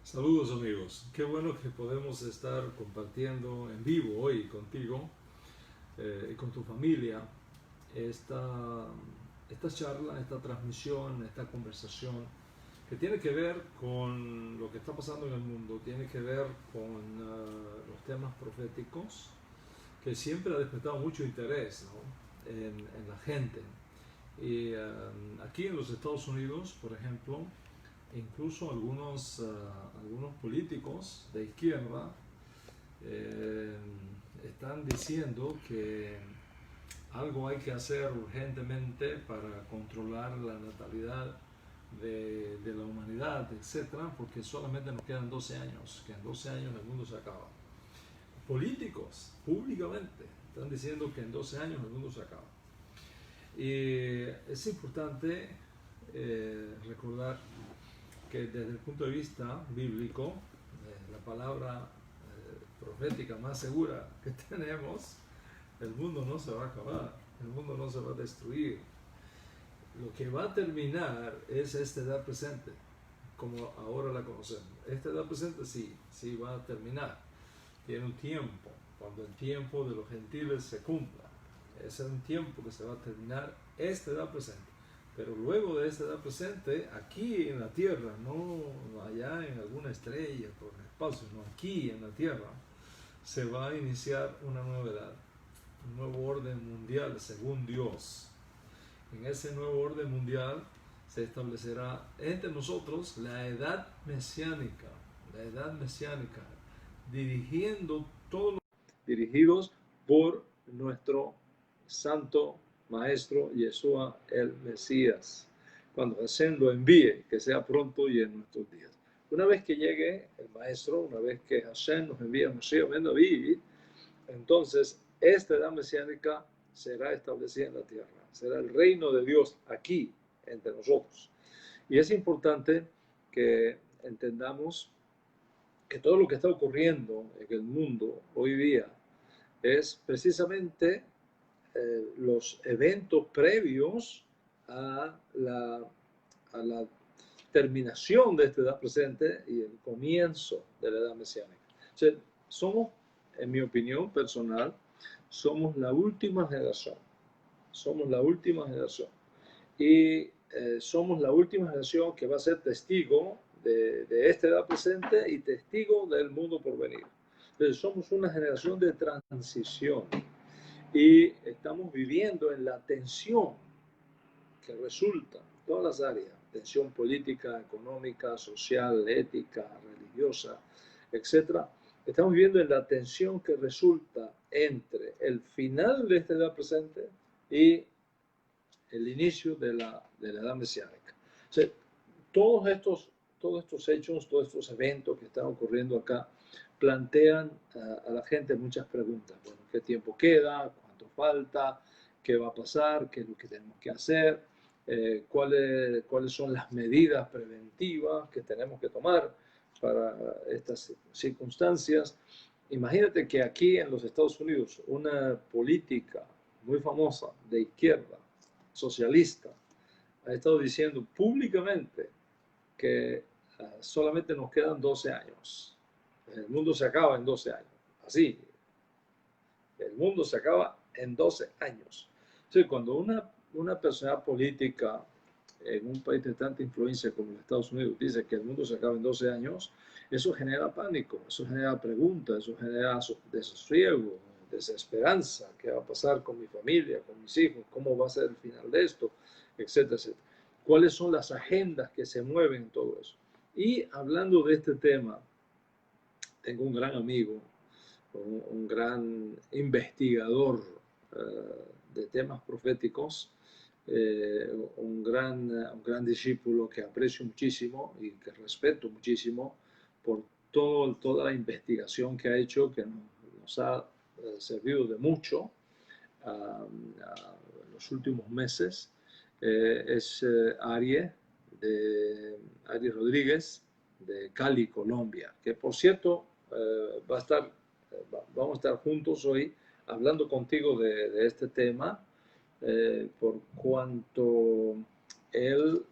Saludos amigos, qué bueno que podemos estar compartiendo en vivo hoy contigo y con tu familia esta, esta charla, esta transmisión, esta conversación que tiene que ver con lo que está pasando en el mundo, tiene que ver con los temas proféticos que siempre ha despertado mucho interés, ¿no? en la gente. Y aquí en los Estados Unidos, por ejemplo, incluso algunos políticos de izquierda eh, están diciendo que algo hay que hacer urgentemente para controlar la natalidad de la humanidad, etcétera, porque solamente nos quedan 12 años, que en 12 años el mundo se acaba. Políticos, públicamente, están diciendo que en 12 años el mundo se acaba. Y es importante recordar que desde el punto de vista bíblico, la palabra profética más segura que tenemos, el mundo no se va a acabar, el mundo no se va a destruir. Lo que va a terminar es esta edad presente, como ahora la conocemos. Esta edad presente sí va a terminar. Tiene un tiempo, cuando el tiempo de los gentiles se cumpla. Ese es un tiempo que se va a terminar esta edad presente. Pero luego de esta edad presente, aquí en la Tierra, no allá en alguna estrella por el espacio, no aquí en la Tierra, se va a iniciar una nueva edad, un nuevo orden mundial según Dios. En ese nuevo orden mundial se establecerá entre nosotros la edad mesiánica, dirigiendo todos los dirigidos por nuestro santo maestro Yeshua el Mesías, cuando Hashem lo envíe, que sea pronto y en nuestros días. Una vez que llegue el maestro, una vez que Hashem nos envíe a Mashiach ben David, entonces esta edad mesiánica será establecida en la tierra, será el reino de Dios aquí entre nosotros. Y es importante que entendamos que todo lo que está ocurriendo en el mundo hoy día es precisamente los eventos previos a la terminación de esta edad presente y el comienzo de la edad mesiánica. O sea, somos, en mi opinión personal, somos la última generación. Somos la última generación. Y somos la última generación que va a ser testigo de esta edad presente y testigo del mundo por venir. Entonces, somos una generación de transición y estamos viviendo en la tensión que resulta en todas las áreas, tensión política, económica, social, ética, religiosa, etcétera. Estamos viviendo en la tensión que resulta entre el final de esta edad presente y el inicio de la edad mesiánica. O sea, todos estos hechos, todos estos eventos que están ocurriendo acá, plantean a la gente muchas preguntas. Bueno, ¿qué tiempo queda? ¿Cuánto falta? ¿Qué va a pasar? ¿Qué es lo que tenemos que hacer? ¿Cuáles son las medidas preventivas que tenemos que tomar para estas circunstancias? Imagínate que aquí en los Estados Unidos una política muy famosa de izquierda, socialista, ha estado diciendo públicamente que solamente nos quedan 12 años. El mundo se acaba en 12 años. Así, el mundo se acaba en 12 años. Entonces, cuando una persona política en un país de tanta influencia como los Estados Unidos dice que el mundo se acaba en 12 años, eso genera pánico, eso genera preguntas, eso genera desasosiego, desesperanza. ¿Qué va a pasar con mi familia, con mis hijos? ¿Cómo va a ser el final de esto? Etcétera, etcétera. ¿Cuáles son las agendas que se mueven en todo eso? Y hablando de este tema, tengo un gran amigo, un gran investigador de temas proféticos, un gran discípulo que aprecio muchísimo y que respeto muchísimo por toda la investigación que ha hecho, que nos ha servido de mucho en los últimos meses. Es Ari Rodríguez, de Cali, Colombia, que por cierto vamos a estar juntos hoy hablando contigo de este tema, por cuanto el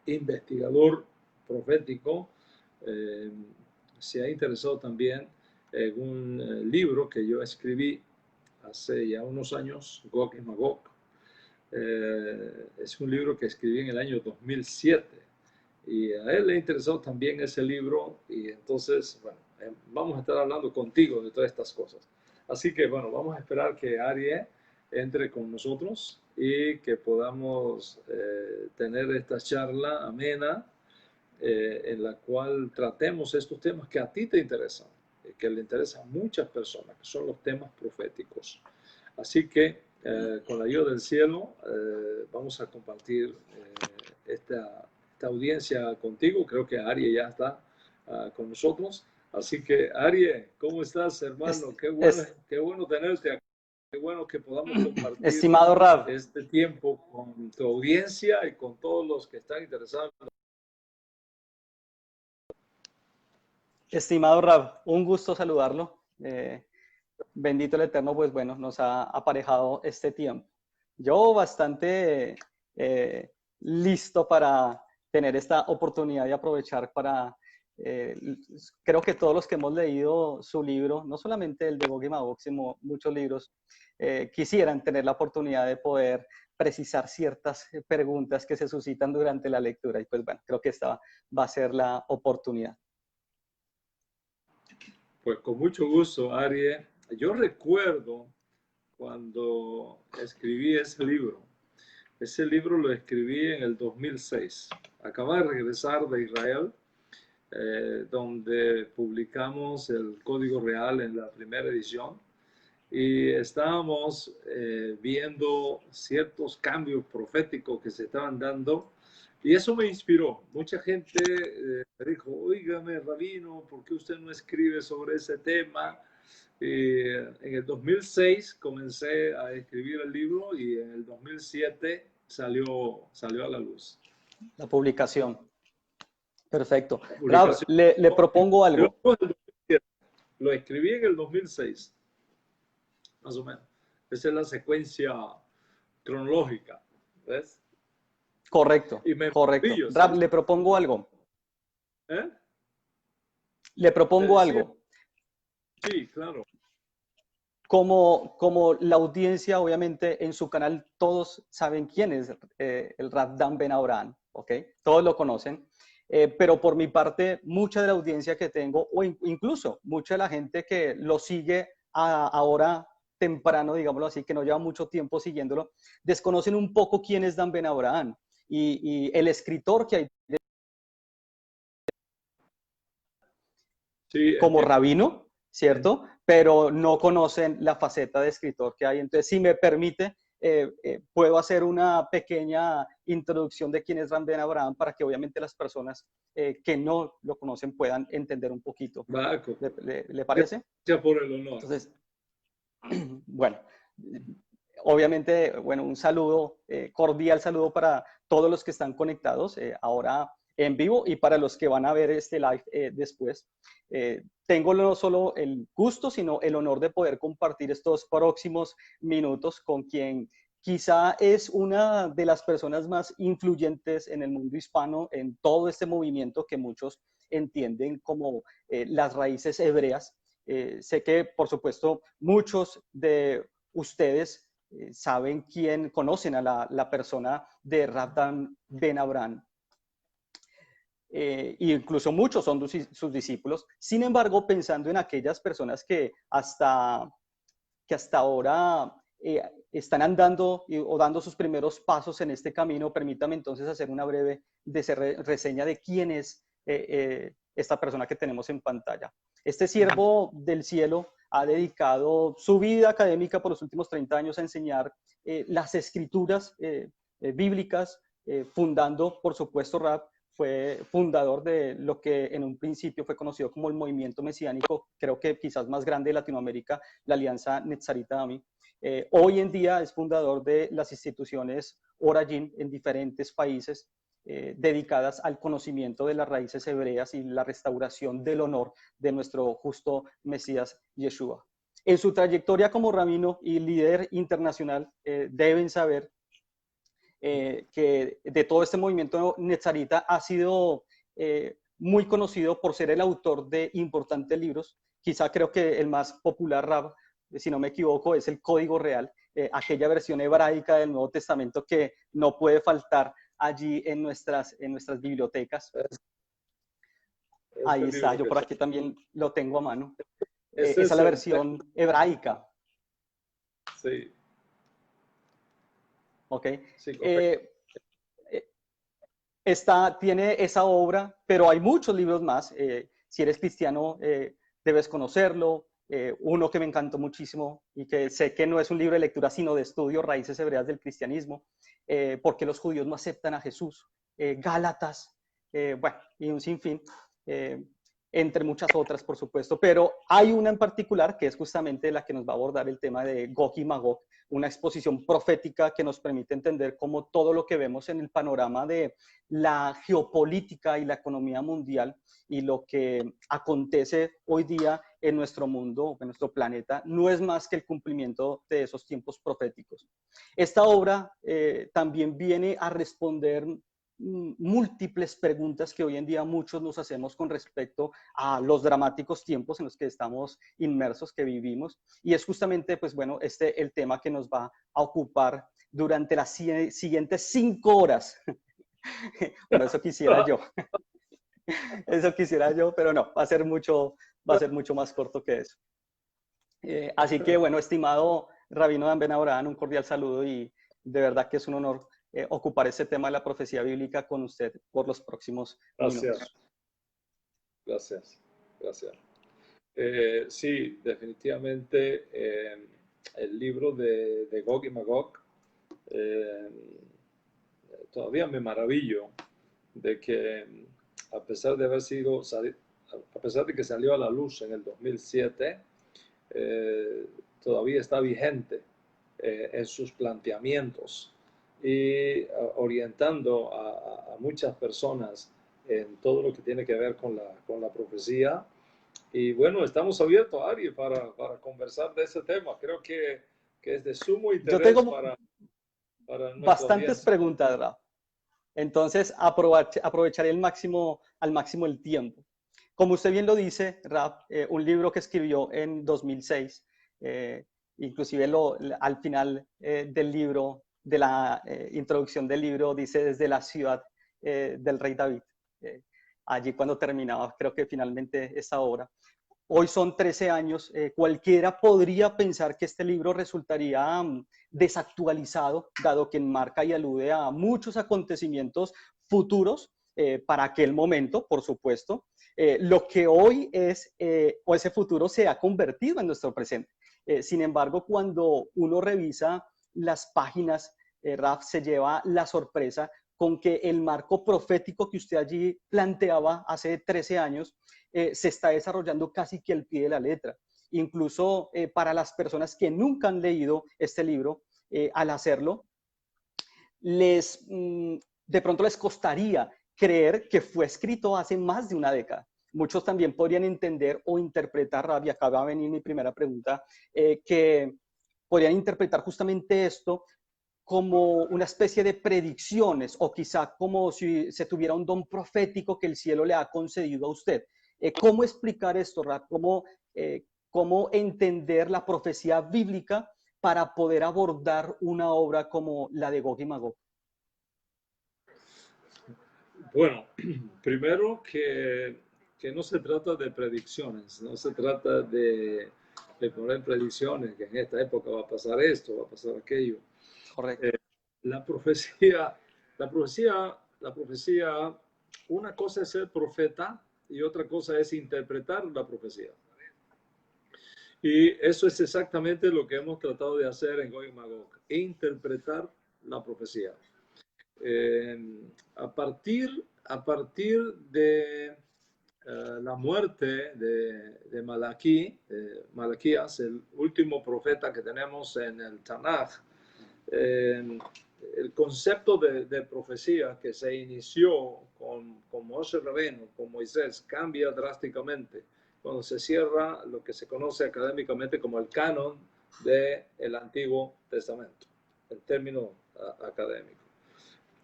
investigador profético eh, se ha interesado también en un libro que yo escribí hace ya unos años, Gog y Magog. Es un libro que escribí en el año 2007 y a él le interesó también ese libro y entonces, bueno, vamos a estar hablando contigo de todas estas cosas. Así que, bueno, vamos a esperar que Arie entre con nosotros y que podamos tener esta charla amena en la cual tratemos estos temas que a ti te interesan, que le interesan a muchas personas, que son los temas proféticos. Así que con la ayuda del cielo vamos a compartir esta audiencia contigo. Creo que Arie ya está con nosotros. Así que Arie, ¿cómo estás, hermano? Qué bueno tenerte aquí. Qué bueno que podamos compartir Estimado Rab, este tiempo con tu audiencia y con todos los que están interesados. estimado Rab, un gusto saludarlo. Bendito el Eterno, pues bueno, nos ha aparejado este tiempo. Yo bastante listo para tener esta oportunidad de aprovechar para, creo que todos los que hemos leído su libro, no solamente el de Gog y Magog, sino muchos libros, quisieran tener la oportunidad de poder precisar ciertas preguntas que se suscitan durante la lectura. Y pues bueno, creo que esta va a ser la oportunidad. Pues con mucho gusto, Arie. Yo recuerdo cuando escribí ese libro. Ese libro lo escribí en el 2006. Acababa de regresar de Israel, donde publicamos el Código Real en la primera edición. Y estábamos viendo ciertos cambios proféticos que se estaban dando. Y eso me inspiró. Mucha gente me dijo, oígame, rabino, ¿por qué usted no escribe sobre ese tema? En el 2006 comencé a escribir el libro y en el 2007 salió a la luz. La publicación. Perfecto. La Rab, publicación. le propongo algo. Lo escribí en el 2006, más o menos. Esa es la secuencia cronológica, ¿ves? Correcto, correcto. Rab, le propongo algo. ¿Eh? Le propongo algo. Sí, claro. Como la audiencia, obviamente, en su canal todos saben quién es el Rab Dan Ben Abraham, ¿ok? Todos lo conocen. Pero por mi parte, mucha de la audiencia que tengo, o incluso mucha de la gente que lo sigue ahora temprano, digámoslo así, que no lleva mucho tiempo siguiéndolo, desconocen un poco quién es Dan Ben Abraham y el escritor que hay Sí, como rabino, ¿cierto? Pero no conocen la faceta de escritor que hay. Entonces, si me permite, puedo hacer una pequeña introducción de quién es Dan Ben Abraham para que obviamente las personas que no lo conocen puedan entender un poquito. ¿Le parece? Gracias por el honor. Entonces, bueno, obviamente, bueno, un saludo, cordial saludo para todos los que están conectados ahora en vivo y para los que van a ver este live después. Tengo no solo el gusto, sino el honor de poder compartir estos próximos minutos con quien quizá es una de las personas más influyentes en el mundo hispano en todo este movimiento que muchos entienden como las raíces hebreas. Sé que, por supuesto, muchos de ustedes saben quién, conocen a la persona de Rab Dan Ben Abraham. Incluso muchos son sus discípulos. Sin embargo, pensando en aquellas personas que hasta ahora están andando o dando sus primeros pasos en este camino, permítame entonces hacer una breve reseña de quién es esta persona que tenemos en pantalla. Este siervo del cielo ha dedicado su vida académica por los últimos 30 años a enseñar las escrituras bíblicas, fundando, por supuesto, Rab fue fundador de lo que en un principio fue conocido como el movimiento mesiánico, creo que quizás más grande de Latinoamérica, la Alianza Netzarita Ami. Hoy en día es fundador de las instituciones Orajim en diferentes países dedicadas al conocimiento de las raíces hebreas y la restauración del honor de nuestro justo Mesías Yeshua. En su trayectoria como rabino y líder internacional, deben saber que de todo este movimiento netzarita ha sido muy conocido por ser el autor de importantes libros. Quizá creo que el más popular, Rab, si no me equivoco, es el Código Real, aquella versión hebraica del Nuevo Testamento que no puede faltar allí en nuestras bibliotecas. Ahí está, yo por aquí también lo tengo a mano. Esa es la versión hebraica. Sí. Ok. Sí, tiene esa obra, pero hay muchos libros más. Si eres cristiano, debes conocerlo. Uno que me encantó muchísimo y que sé que no es un libro de lectura, sino de estudio, Raíces Hebreas del Cristianismo, porque los judíos no aceptan a Jesús. Gálatas, bueno, y un sinfín, entre muchas otras, por supuesto. Pero hay una en particular que es justamente la que nos va a abordar el tema de Gog y Magog, una exposición profética que nos permite entender cómo todo lo que vemos en el panorama de la geopolítica y la economía mundial y lo que acontece hoy día en nuestro mundo, en nuestro planeta, no es más que el cumplimiento de esos tiempos proféticos. Esta obra también viene a responder múltiples preguntas que hoy en día muchos nos hacemos con respecto a los dramáticos tiempos en los que estamos inmersos, que vivimos, y es justamente, pues bueno, el tema que nos va a ocupar durante las siguientes 5 horas. Bueno, eso quisiera yo. Eso quisiera yo, pero no, va a ser mucho más corto que eso. Así que, bueno, estimado Rabino Dan Ben Abraham, un cordial saludo y de verdad que es un honor ocupar ese tema de la profecía bíblica con usted por los próximos minutos. Gracias. Sí, definitivamente el libro de Gog y Magog, todavía me maravillo de que a pesar de que salió a la luz en el 2007, todavía está vigente en sus planteamientos y orientando a muchas personas en todo lo que tiene que ver con la profecía. Y bueno, estamos abiertos, Ari, para conversar de ese tema. Creo que es de sumo Yo interés tengo para nuestra bastantes audiencia. preguntas, Rab. Entonces, aprovecharé al máximo el tiempo. Como usted bien lo dice, Rab, un libro que escribió en 2006, inclusive al final del libro, de la introducción del libro, dice desde la ciudad del rey David, allí cuando terminaba, creo que finalmente esa obra. Hoy son 13 años, cualquiera podría pensar que este libro resultaría desactualizado, dado que enmarca y alude a muchos acontecimientos futuros para aquel momento, por supuesto. Lo que hoy es, o ese futuro se ha convertido en nuestro presente. Sin embargo, cuando uno revisa las páginas, Raf se lleva la sorpresa con que el marco profético que usted allí planteaba hace 13 años se está desarrollando casi que al pie de la letra. Incluso para las personas que nunca han leído este libro, al hacerlo, de pronto les costaría creer que fue escrito hace más de una década. Muchos también podrían entender o interpretar, y acá va a venir mi primera pregunta, que podrían interpretar justamente esto como una especie de predicciones o quizá como si se tuviera un don profético que el cielo le ha concedido a usted. ¿Cómo explicar esto, Rab? ¿Cómo entender la profecía bíblica para poder abordar una obra como la de Gog y Magog? Bueno, primero que no se trata de predicciones, no se trata de poner predicciones, que en esta época va a pasar esto, va a pasar aquello. Correcto. La profecía, la profecía, una cosa es ser profeta y otra cosa es interpretar la profecía. Y eso es exactamente lo que hemos tratado de hacer en Gog y Magog, interpretar la profecía. A partir de la muerte de Malaquías, el último profeta que tenemos en el Tanaj, el concepto de profecía que se inició con Moshe Rabbeinu, con Moisés, cambia drásticamente cuando se cierra lo que se conoce académicamente como el canon del Antiguo Testamento, en términos académicos.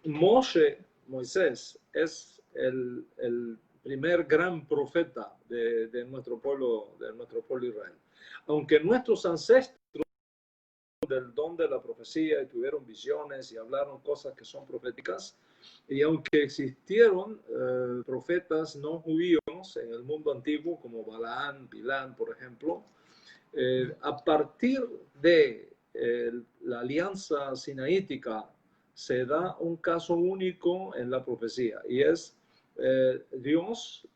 Moisés, es el primer gran profeta de nuestro pueblo Israel. Aunque nuestros ancestros del don de la profecía y tuvieron visiones y hablaron cosas que son proféticas, y aunque existieron profetas no judíos en el mundo antiguo como Balaán, Bilán, por ejemplo, a partir de la alianza sinaítica se da un caso único en la profecía, y es Dios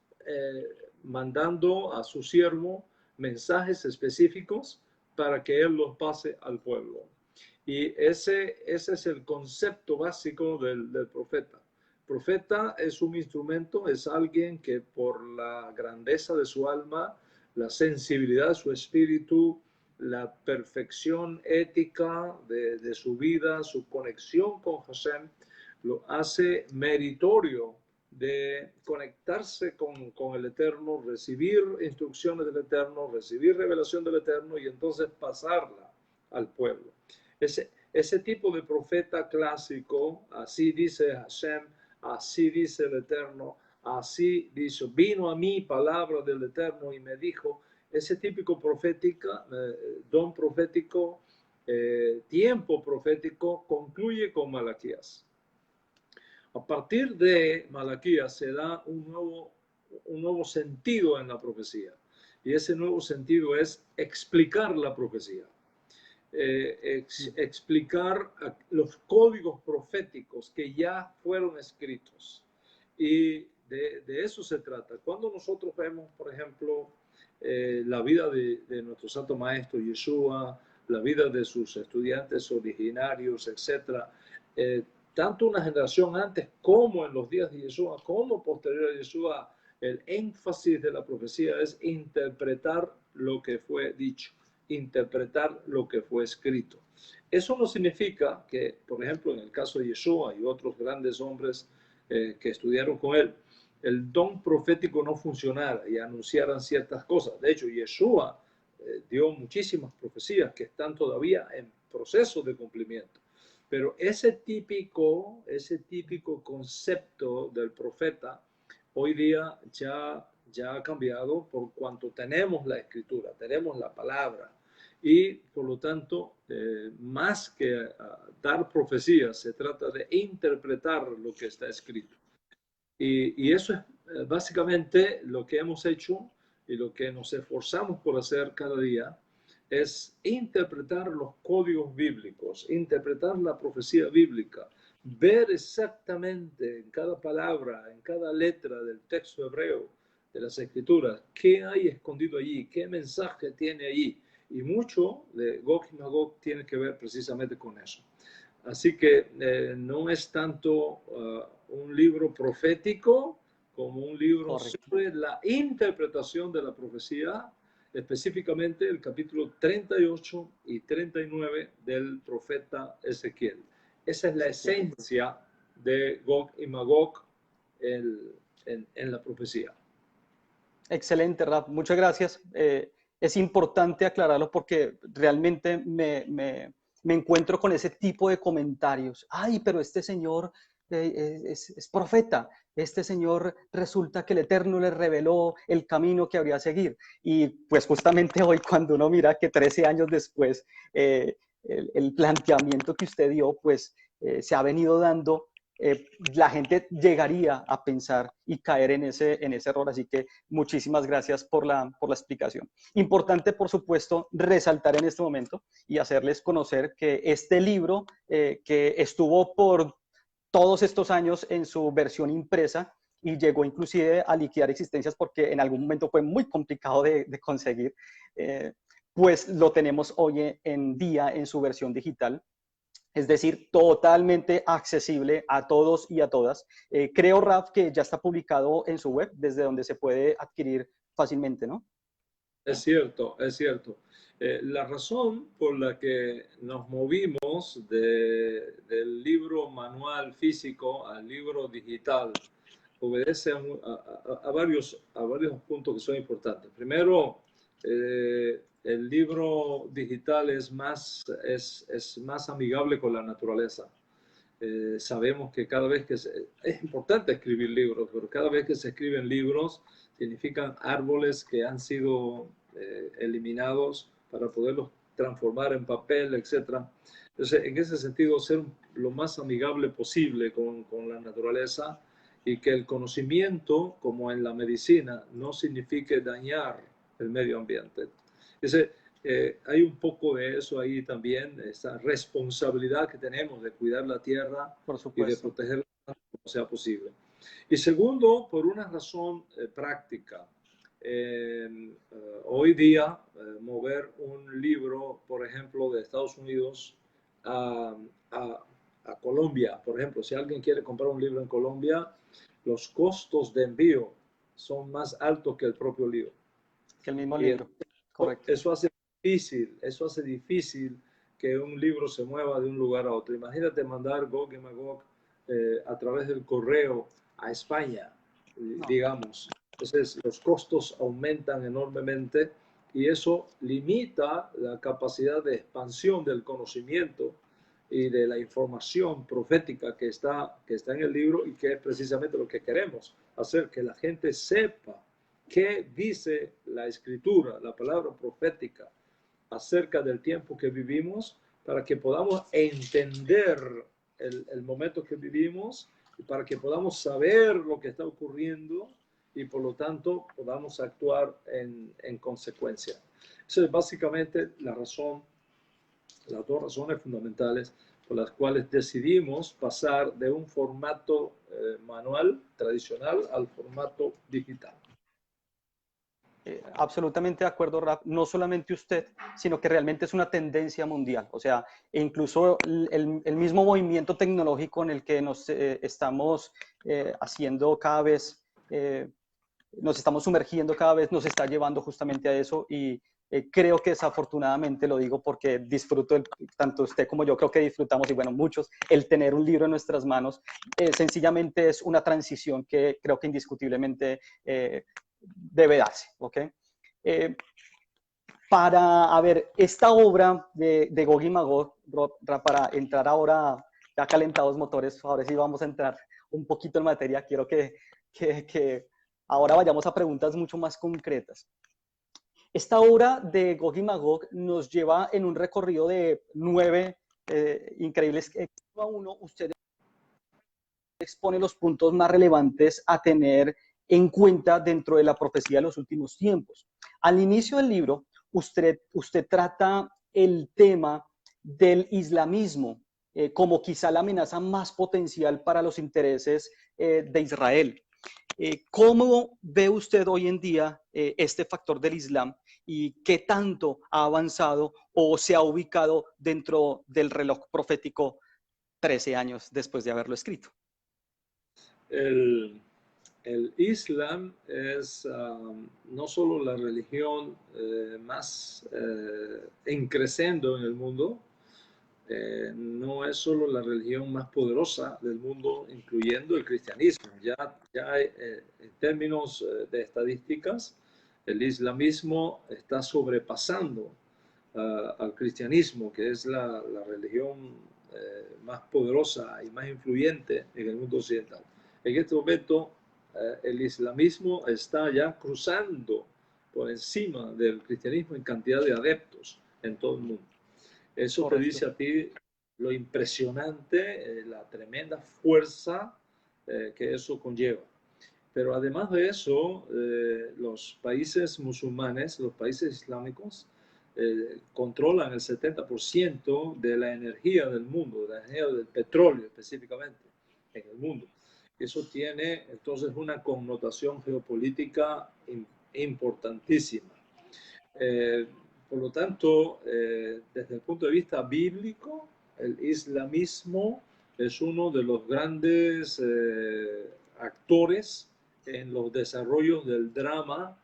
mandando a su siervo mensajes específicos para que él los pase al pueblo. Y ese es el concepto básico del profeta. Profeta es un instrumento, es alguien que por la grandeza de su alma, la sensibilidad de su espíritu, la perfección ética de su vida, su conexión con Hashem, lo hace meritorio de conectarse con el Eterno, recibir instrucciones del Eterno, recibir revelación del Eterno y entonces pasarla al pueblo. Ese tipo de profeta clásico, así dice Hashem, así dice el Eterno, así dice, vino a mí palabra del Eterno y me dijo, ese típico profética, don profético, tiempo profético, concluye con Malaquías. A partir de Malaquías se da un nuevo sentido en la profecía. Y ese nuevo sentido es explicar la profecía. Explicar los códigos proféticos que ya fueron escritos. Y de eso se trata. Cuando nosotros vemos, por ejemplo, la vida de nuestro Santo Maestro Yeshua, la vida de sus estudiantes originarios, etc., tanto una generación antes como en los días de Yeshua, como posterior a Yeshua, el énfasis de la profecía es interpretar lo que fue dicho, interpretar lo que fue escrito. Eso no significa que, por ejemplo, en el caso de Yeshua y otros grandes hombres que estudiaron con él, el don profético no funcionara y anunciaran ciertas cosas. De hecho, Yeshua dio muchísimas profecías que están todavía en proceso de cumplimiento. Pero ese típico concepto del profeta hoy día ya ha cambiado por cuanto tenemos la escritura, tenemos la palabra. Y por lo tanto, más que dar profecías, se trata de interpretar lo que está escrito. Y eso es básicamente lo que hemos hecho y lo que nos esforzamos por hacer cada día, es interpretar los códigos bíblicos, interpretar la profecía bíblica, ver exactamente en cada palabra, en cada letra del texto hebreo de las Escrituras, qué hay escondido allí, qué mensaje tiene allí. Y mucho de Gog y Magog tiene que ver precisamente con eso. Así que no es tanto un libro profético como un libro sobre la interpretación de la profecía, específicamente el capítulo 38 y 39 del profeta Ezequiel. Esa es la esencia de Gog y Magog en la profecía. Excelente, Raf. Muchas gracias. Es importante aclararlo porque realmente me encuentro con ese tipo de comentarios. Ay, pero este señor es profeta. Este señor resulta que el Eterno le reveló el camino que habría a seguir. Y pues justamente hoy, cuando uno mira que 13 años después, el planteamiento que usted dio, pues se ha venido dando, la gente llegaría a pensar y caer en ese error. Así que muchísimas gracias por la explicación. Importante, por supuesto, resaltar en este momento y hacerles conocer que este libro, que estuvo por todos estos años en su versión impresa y llegó inclusive a liquidar existencias porque en algún momento fue muy complicado de conseguir, pues lo tenemos hoy en día en su versión digital. Es decir, totalmente accesible a todos y a todas. Creo, Raf, que ya está publicado en su web, desde donde se puede adquirir fácilmente, ¿no? Es cierto, es cierto. La razón por la que nos movimos del libro manual físico al libro digital obedece a varios puntos que son importantes. Primero, el libro digital es más amigable con la naturaleza. Sabemos que cada vez que es importante escribir libros, pero cada vez que se escriben libros significan árboles que han sido eliminados para poderlos transformar en papel, etc. Entonces, en ese sentido, ser lo más amigable posible con la naturaleza y que el conocimiento, como en la medicina, no signifique dañar el medio ambiente. Entonces, hay un poco de eso ahí también, esa responsabilidad que tenemos de cuidar la tierra Por y de supuesto. protegerla como sea posible. Y segundo, por una razón práctica. Hoy día, mover un libro, por ejemplo, de Estados Unidos a, a Colombia, por ejemplo, si alguien quiere comprar un libro en Colombia, los costos de envío son más altos que el propio libro. Que el mismo Y libro, correcto. eso hace difícil que un libro se mueva de un lugar a otro. Imagínate mandar Gog y Magog a través del correo a España, No, digamos. Entonces, los costos aumentan enormemente y eso limita la capacidad de expansión del conocimiento y de la información profética que está en el libro y que es precisamente lo que queremos, hacer que la gente sepa qué dice la escritura, la palabra profética acerca del tiempo que vivimos para que podamos entender el momento que vivimos y para que podamos saber lo que está ocurriendo y por lo tanto podamos actuar en consecuencia. Esa es básicamente la razón, las dos razones fundamentales por las cuales decidimos pasar de un formato manual tradicional al formato digital. Absolutamente de acuerdo, Raf. No solamente usted, sino que realmente es una tendencia mundial. O sea, incluso el mismo movimiento tecnológico en el que nos estamos haciendo cada vez, nos estamos sumergiendo cada vez, nos está llevando justamente a eso. Y creo que desafortunadamente, lo digo porque disfruto, tanto usted como yo creo que disfrutamos, y bueno, muchos, el tener un libro en nuestras manos, sencillamente es una transición que creo que indiscutiblemente debe darse, ¿ok? Para, a ver, esta obra de Gog y Magog, para entrar ahora, ya calentados motores, ahora sí vamos a entrar un poquito en materia, quiero que ahora vayamos a preguntas mucho más concretas. Esta obra de Gog y Magog nos lleva en un recorrido de 9 increíbles. Cada uno, usted expone los puntos más relevantes a tener en cuenta dentro de la profecía de los últimos tiempos. Al inicio del libro, usted trata el tema del islamismo como quizá la amenaza más potencial para los intereses de Israel. ¿Cómo ve usted hoy en día este factor del Islam y qué tanto ha avanzado o se ha ubicado dentro del reloj profético 13 años después de haberlo escrito? El Islam es no solo la religión más creciendo en el mundo, no es solo la religión más poderosa del mundo, incluyendo el cristianismo. Ya en términos de estadísticas, el islamismo está sobrepasando al cristianismo, que es la religión más poderosa y más influyente en el mundo occidental. En este momento, el islamismo está ya cruzando por encima del cristianismo en cantidad de adeptos en todo el mundo. Eso te dice a ti lo impresionante, la tremenda fuerza que eso conlleva. Pero además de eso, los países musulmanes, los países islámicos, controlan el 70% de la energía del mundo, de la energía del petróleo específicamente en el mundo. Eso tiene entonces una connotación geopolítica importantísima. Por lo tanto, desde el punto de vista bíblico, el islamismo es uno de los grandes actores en los desarrollos del drama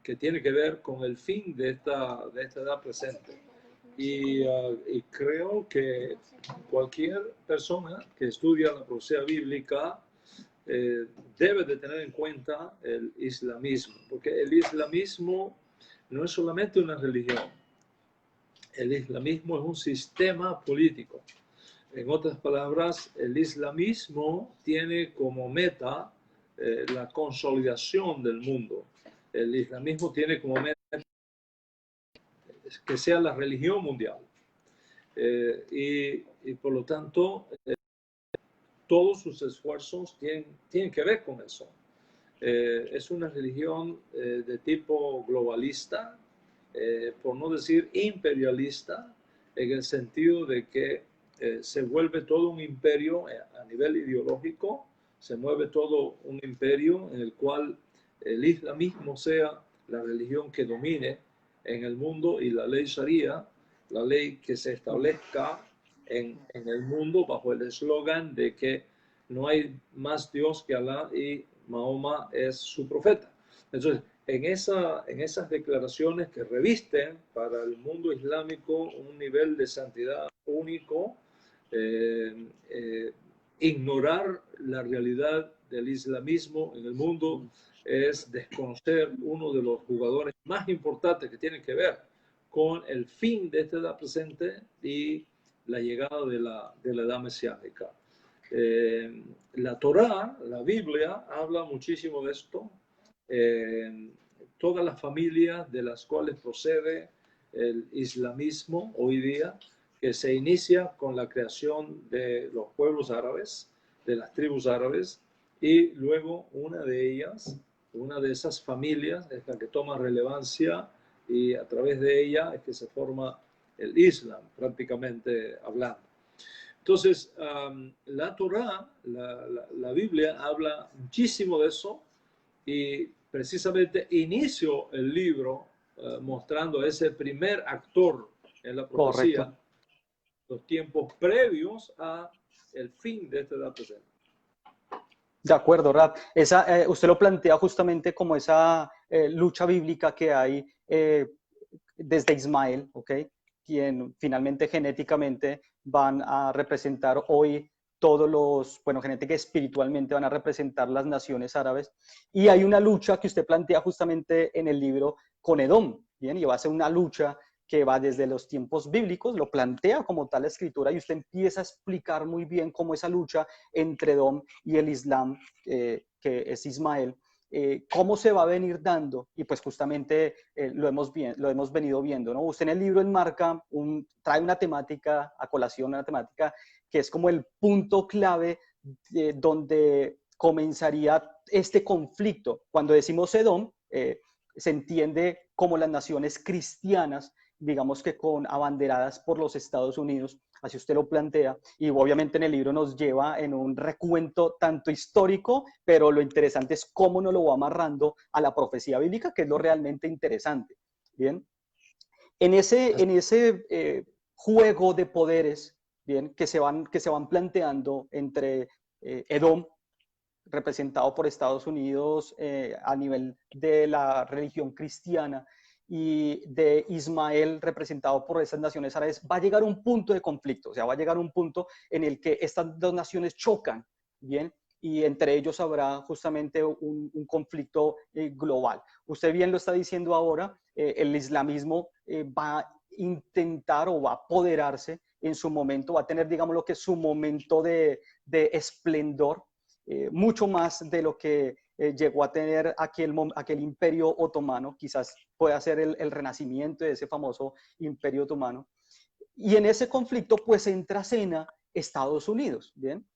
que tiene que ver con el fin de esta edad presente. Y creo que cualquier persona que estudia la profecía bíblica debe de tener en cuenta el islamismo, porque el islamismo no es solamente una religión, el islamismo es un sistema político. En otras palabras, el islamismo tiene como meta la consolidación del mundo. El islamismo tiene como meta que sea la religión mundial. Y por lo tanto, todos sus esfuerzos tienen que ver con eso. Es una religión de tipo globalista, por no decir imperialista, en el sentido de que se vuelve todo un imperio a nivel ideológico, se mueve todo un imperio en el cual el islamismo sea la religión que domine en el mundo y la ley sharia, la ley que se establezca en el mundo bajo el eslogan de que no hay más Dios que Alá y Mahoma es su profeta. Entonces, en esas declaraciones que revisten para el mundo islámico un nivel de santidad único, ignorar la realidad del islamismo en el mundo es desconocer uno de los jugadores más importantes que tienen que ver con el fin de esta edad presente y la llegada de la edad mesiánica. La Torá, la Biblia, habla muchísimo de esto. Todas las familias de las cuales procede el islamismo hoy día, que se inicia con la creación de los pueblos árabes, de las tribus árabes, y luego una de ellas, una de esas familias es la que toma relevancia y a través de ella es que se forma el Islam, prácticamente hablando. Entonces, la Torá, la Biblia, habla muchísimo de eso y precisamente inicio el libro mostrando a ese primer actor en la profecía, Correcto. los tiempos previos a el fin de esta edad presente. De acuerdo, Rab. Usted lo plantea justamente como esa lucha bíblica que hay desde Ismael, ¿ok? Quien finalmente genéticamente van a representar hoy todos los, bueno, genética y espiritualmente van a representar las naciones árabes. Y hay una lucha que usted plantea justamente en el libro con Edom, ¿bien? Y va a ser una lucha que va desde los tiempos bíblicos, lo plantea como tal la escritura y usted empieza a explicar muy bien cómo esa lucha entre Edom y el Islam, que es Ismael, cómo se va a venir dando, y pues justamente lo hemos venido viendo, ¿no? Usted en el libro enmarca, trae una temática a colación, una temática que es como el punto clave donde comenzaría este conflicto. Cuando decimos Edom, se entiende como las naciones cristianas, digamos que con abanderadas por los Estados Unidos, así usted lo plantea, y obviamente en el libro nos lleva en un recuento tanto histórico, pero lo interesante es cómo nos lo va amarrando a la profecía bíblica, que es lo realmente interesante. Bien, en ese juego de poderes, bien, que se van planteando entre Edom, representado por Estados Unidos a nivel de la religión cristiana, y de Ismael, representado por esas naciones árabes, va a llegar un punto de conflicto, o sea, va a llegar un punto en el que estas dos naciones chocan, ¿bien? Y entre ellos habrá justamente un conflicto global. Usted bien lo está diciendo ahora, el islamismo va a intentar o va a apoderarse en su momento, va a tener, digamos, lo que es su momento de esplendor, mucho más de lo que llegó a tener aquel imperio otomano, quizás pueda ser el renacimiento de ese famoso imperio otomano. Y en ese conflicto pues entra a escena Estados Unidos, ¿bien?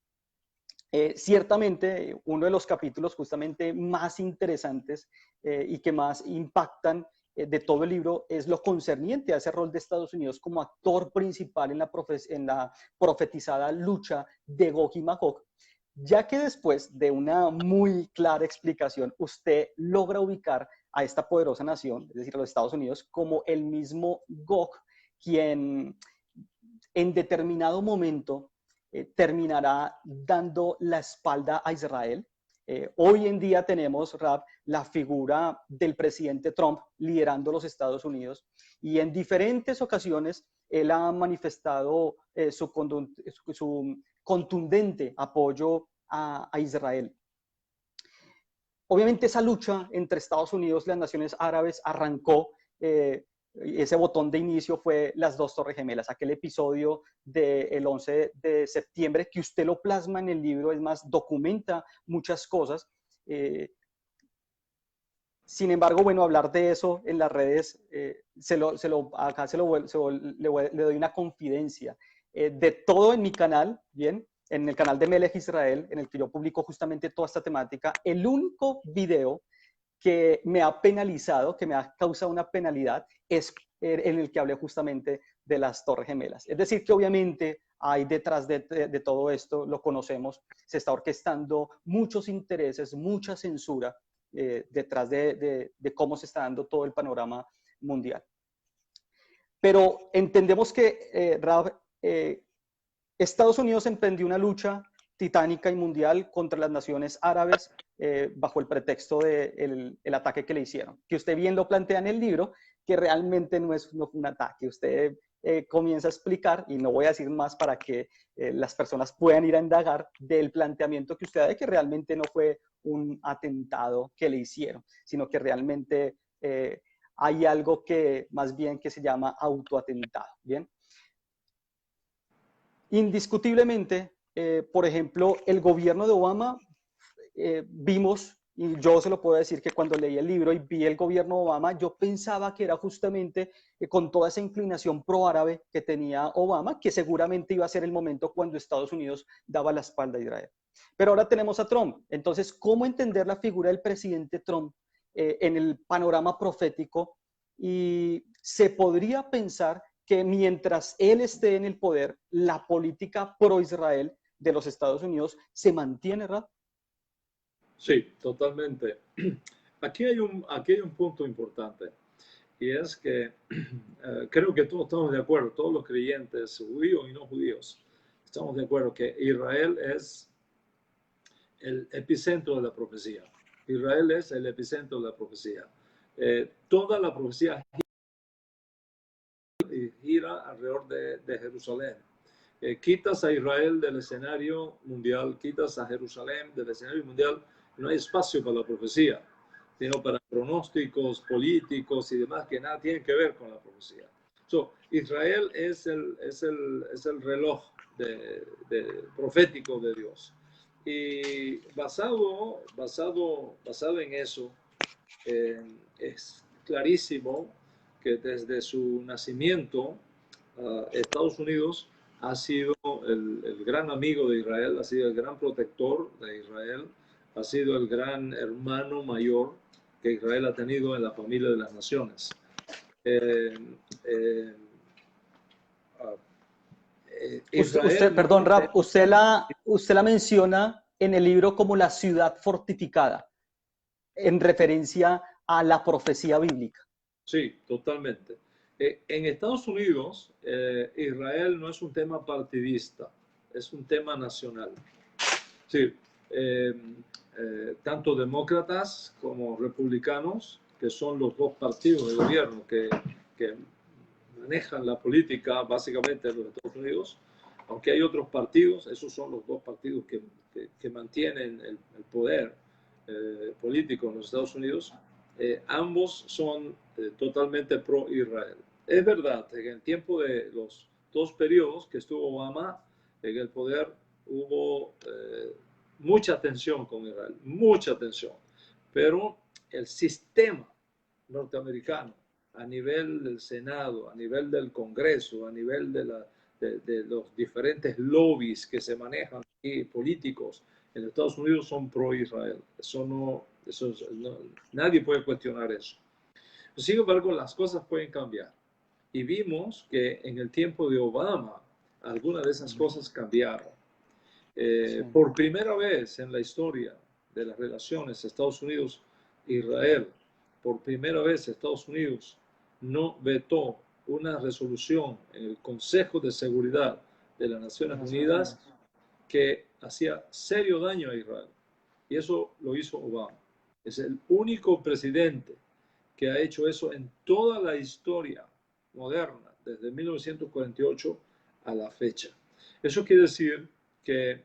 Ciertamente uno de los capítulos justamente más interesantes y que más impactan de todo el libro es lo concerniente a ese rol de Estados Unidos como actor principal en la profetizada lucha de Gog y Magog, ya que después de una muy clara explicación, usted logra ubicar a esta poderosa nación, es decir, a los Estados Unidos, como el mismo Gog, quien en determinado momento terminará dando la espalda a Israel. Hoy en día tenemos, Rab, la figura del presidente Trump liderando los Estados Unidos y en diferentes ocasiones él ha manifestado su contundente apoyo a Israel. Obviamente esa lucha entre Estados Unidos y las naciones árabes arrancó ese botón de inicio fue las dos Torres Gemelas, aquel episodio del 11 de septiembre que usted lo plasma en el libro, es más, documenta muchas cosas. Sin embargo, bueno, hablar de eso en las redes, acá le doy una confidencia. De todo en mi canal, bien, en el canal de Melech Israel, en el que yo publico justamente toda esta temática, el único video que me ha penalizado, que me ha causado una penalidad, es en el que hablé justamente de las Torres Gemelas. Es decir, que obviamente hay detrás de todo esto, lo conocemos, se está orquestando muchos intereses, mucha censura detrás de cómo se está dando todo el panorama mundial. Pero entendemos que, Rav, Estados Unidos emprendió una lucha titánica y mundial contra las naciones árabes bajo el pretexto del el ataque que le hicieron. Que usted bien lo plantea en el libro, que realmente no fue un ataque. Usted comienza a explicar, y no voy a decir más para que las personas puedan ir a indagar del planteamiento que usted da de que realmente no fue un atentado que le hicieron, sino que realmente hay algo que más bien que se llama autoatentado. ¿Bien? Indiscutiblemente, por ejemplo, el gobierno de Obama, vimos, y yo se lo puedo decir que cuando leí el libro y vi el gobierno de Obama, yo pensaba que era justamente con toda esa inclinación pro-árabe que tenía Obama, que seguramente iba a ser el momento cuando Estados Unidos daba la espalda a Israel. Pero ahora tenemos a Trump. Entonces, ¿cómo entender la figura del presidente Trump en el panorama profético? Y se podría pensar que mientras él esté en el poder, la política pro-Israel de los Estados Unidos se mantiene, ¿verdad? Sí, totalmente. Aquí hay un punto importante y es que creo que todos estamos de acuerdo, todos los creyentes, judíos y no judíos, estamos de acuerdo que Israel es el epicentro de la profecía. Israel es el epicentro de la profecía. Toda la profecía gira alrededor de Jerusalén. Quitas a Israel del escenario mundial, quitas a Jerusalén del escenario mundial, no hay espacio para la profecía, sino para pronósticos políticos y demás que nada tienen que ver con la profecía. Israel es el reloj profético de Dios. Y basado en eso, es clarísimo que desde su nacimiento, Estados Unidos ha sido el gran amigo de Israel, ha sido el gran protector de Israel, ha sido el gran hermano mayor que Israel ha tenido en la familia de las naciones. Israel, perdón, Rab, usted la menciona en el libro como la ciudad fortificada, en referencia a la profecía bíblica. Sí, totalmente. En Estados Unidos, Israel no es un tema partidista, es un tema nacional. Sí, tanto demócratas como republicanos, que son los dos partidos de gobierno que manejan la política básicamente en los Estados Unidos, aunque hay otros partidos, esos son los dos partidos que mantienen el poder político en los Estados Unidos. Ambos son totalmente pro-Israel. Es verdad que en el tiempo de los dos periodos que estuvo Obama en el poder, hubo mucha tensión con Israel, mucha tensión. Pero el sistema norteamericano, a nivel del Senado, a nivel del Congreso, a nivel de los diferentes lobbies que se manejan aquí, políticos en Estados Unidos, son pro-Israel. Nadie puede cuestionar eso. Sin embargo, las cosas pueden cambiar. Y vimos que en el tiempo de Obama, algunas de esas cosas cambiaron. Sí. Por primera vez en la historia de las relaciones Estados Unidos-Israel, por primera vez Estados Unidos no vetó una resolución en el Consejo de Seguridad de las Naciones Unidas que hacía serio daño a Israel. Y eso lo hizo Obama. Es el único presidente que ha hecho eso en toda la historia moderna, desde 1948 a la fecha. Eso quiere decir que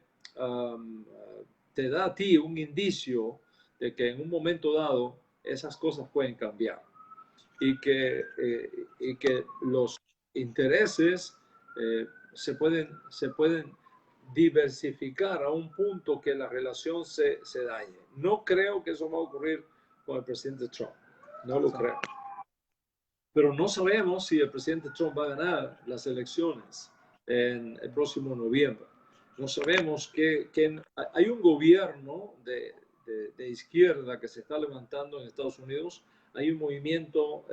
te da a ti un indicio de que en un momento dado esas cosas pueden cambiar. y que los intereses se pueden diversificar a un punto que la relación se dañe. No creo que eso va a ocurrir con el presidente Trump. No lo creo. Pero no sabemos si el presidente Trump va a ganar las elecciones en el próximo noviembre. No sabemos que hay un gobierno de izquierda que se está levantando en Estados Unidos. Hay un movimiento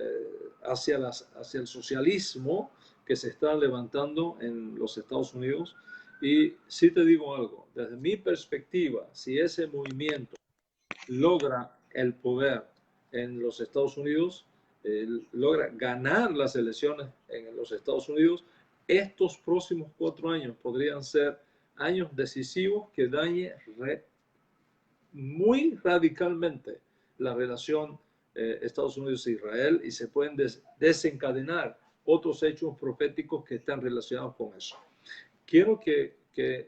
hacia el socialismo que se está levantando en los Estados Unidos. Y sí te digo algo, desde mi perspectiva, si ese movimiento logra el poder en los Estados Unidos, logra ganar las elecciones en los Estados Unidos, estos próximos 4 años podrían ser años decisivos que dañen muy radicalmente la relación Estados Unidos-Israel y se pueden desencadenar otros hechos proféticos que están relacionados con eso. Quiero que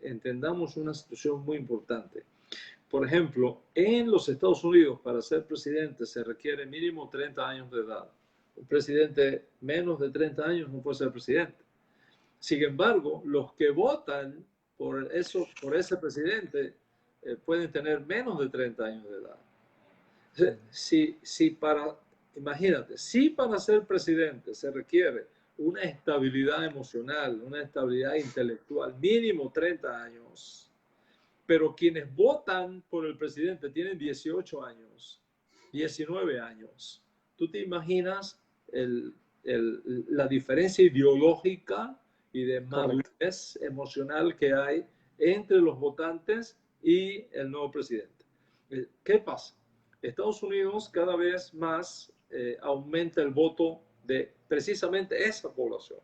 entendamos una situación muy importante. Por ejemplo, en los Estados Unidos para ser presidente se requiere mínimo 30 años de edad. Un presidente menos de 30 años no puede ser presidente. Sin embargo, los que votan por ese presidente pueden tener menos de 30 años de edad. Imagínate, si para ser presidente se requiere una estabilidad emocional, una estabilidad intelectual, mínimo 30 años, pero quienes votan por el presidente tienen 18 años, 19 años. ¿Tú te imaginas la diferencia ideológica y de madurez emocional que hay entre los votantes y el nuevo presidente? ¿Qué pasa? Estados Unidos cada vez más aumenta el voto de precisamente esa población.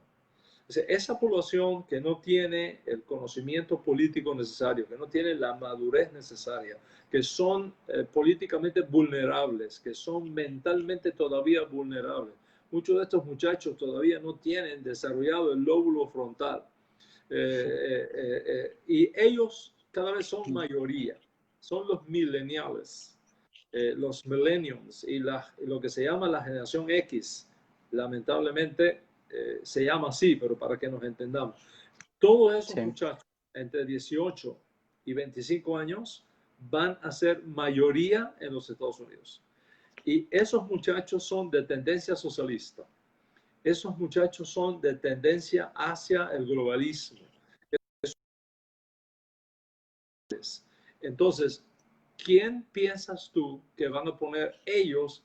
Esa población que no tiene el conocimiento político necesario, que no tiene la madurez necesaria, que son políticamente vulnerables, que son mentalmente todavía vulnerables. Muchos de estos muchachos todavía no tienen desarrollado el lóbulo frontal. Y ellos cada vez son mayoría. Son los millennials, los millennials y lo que se llama la generación X. Lamentablemente, se llama así, pero para que nos entendamos. Todos esos muchachos entre 18 y 25 años van a ser mayoría en los Estados Unidos. Y esos muchachos son de tendencia socialista. Esos muchachos son de tendencia hacia el globalismo. Entonces, ¿quién piensas tú que van a poner ellos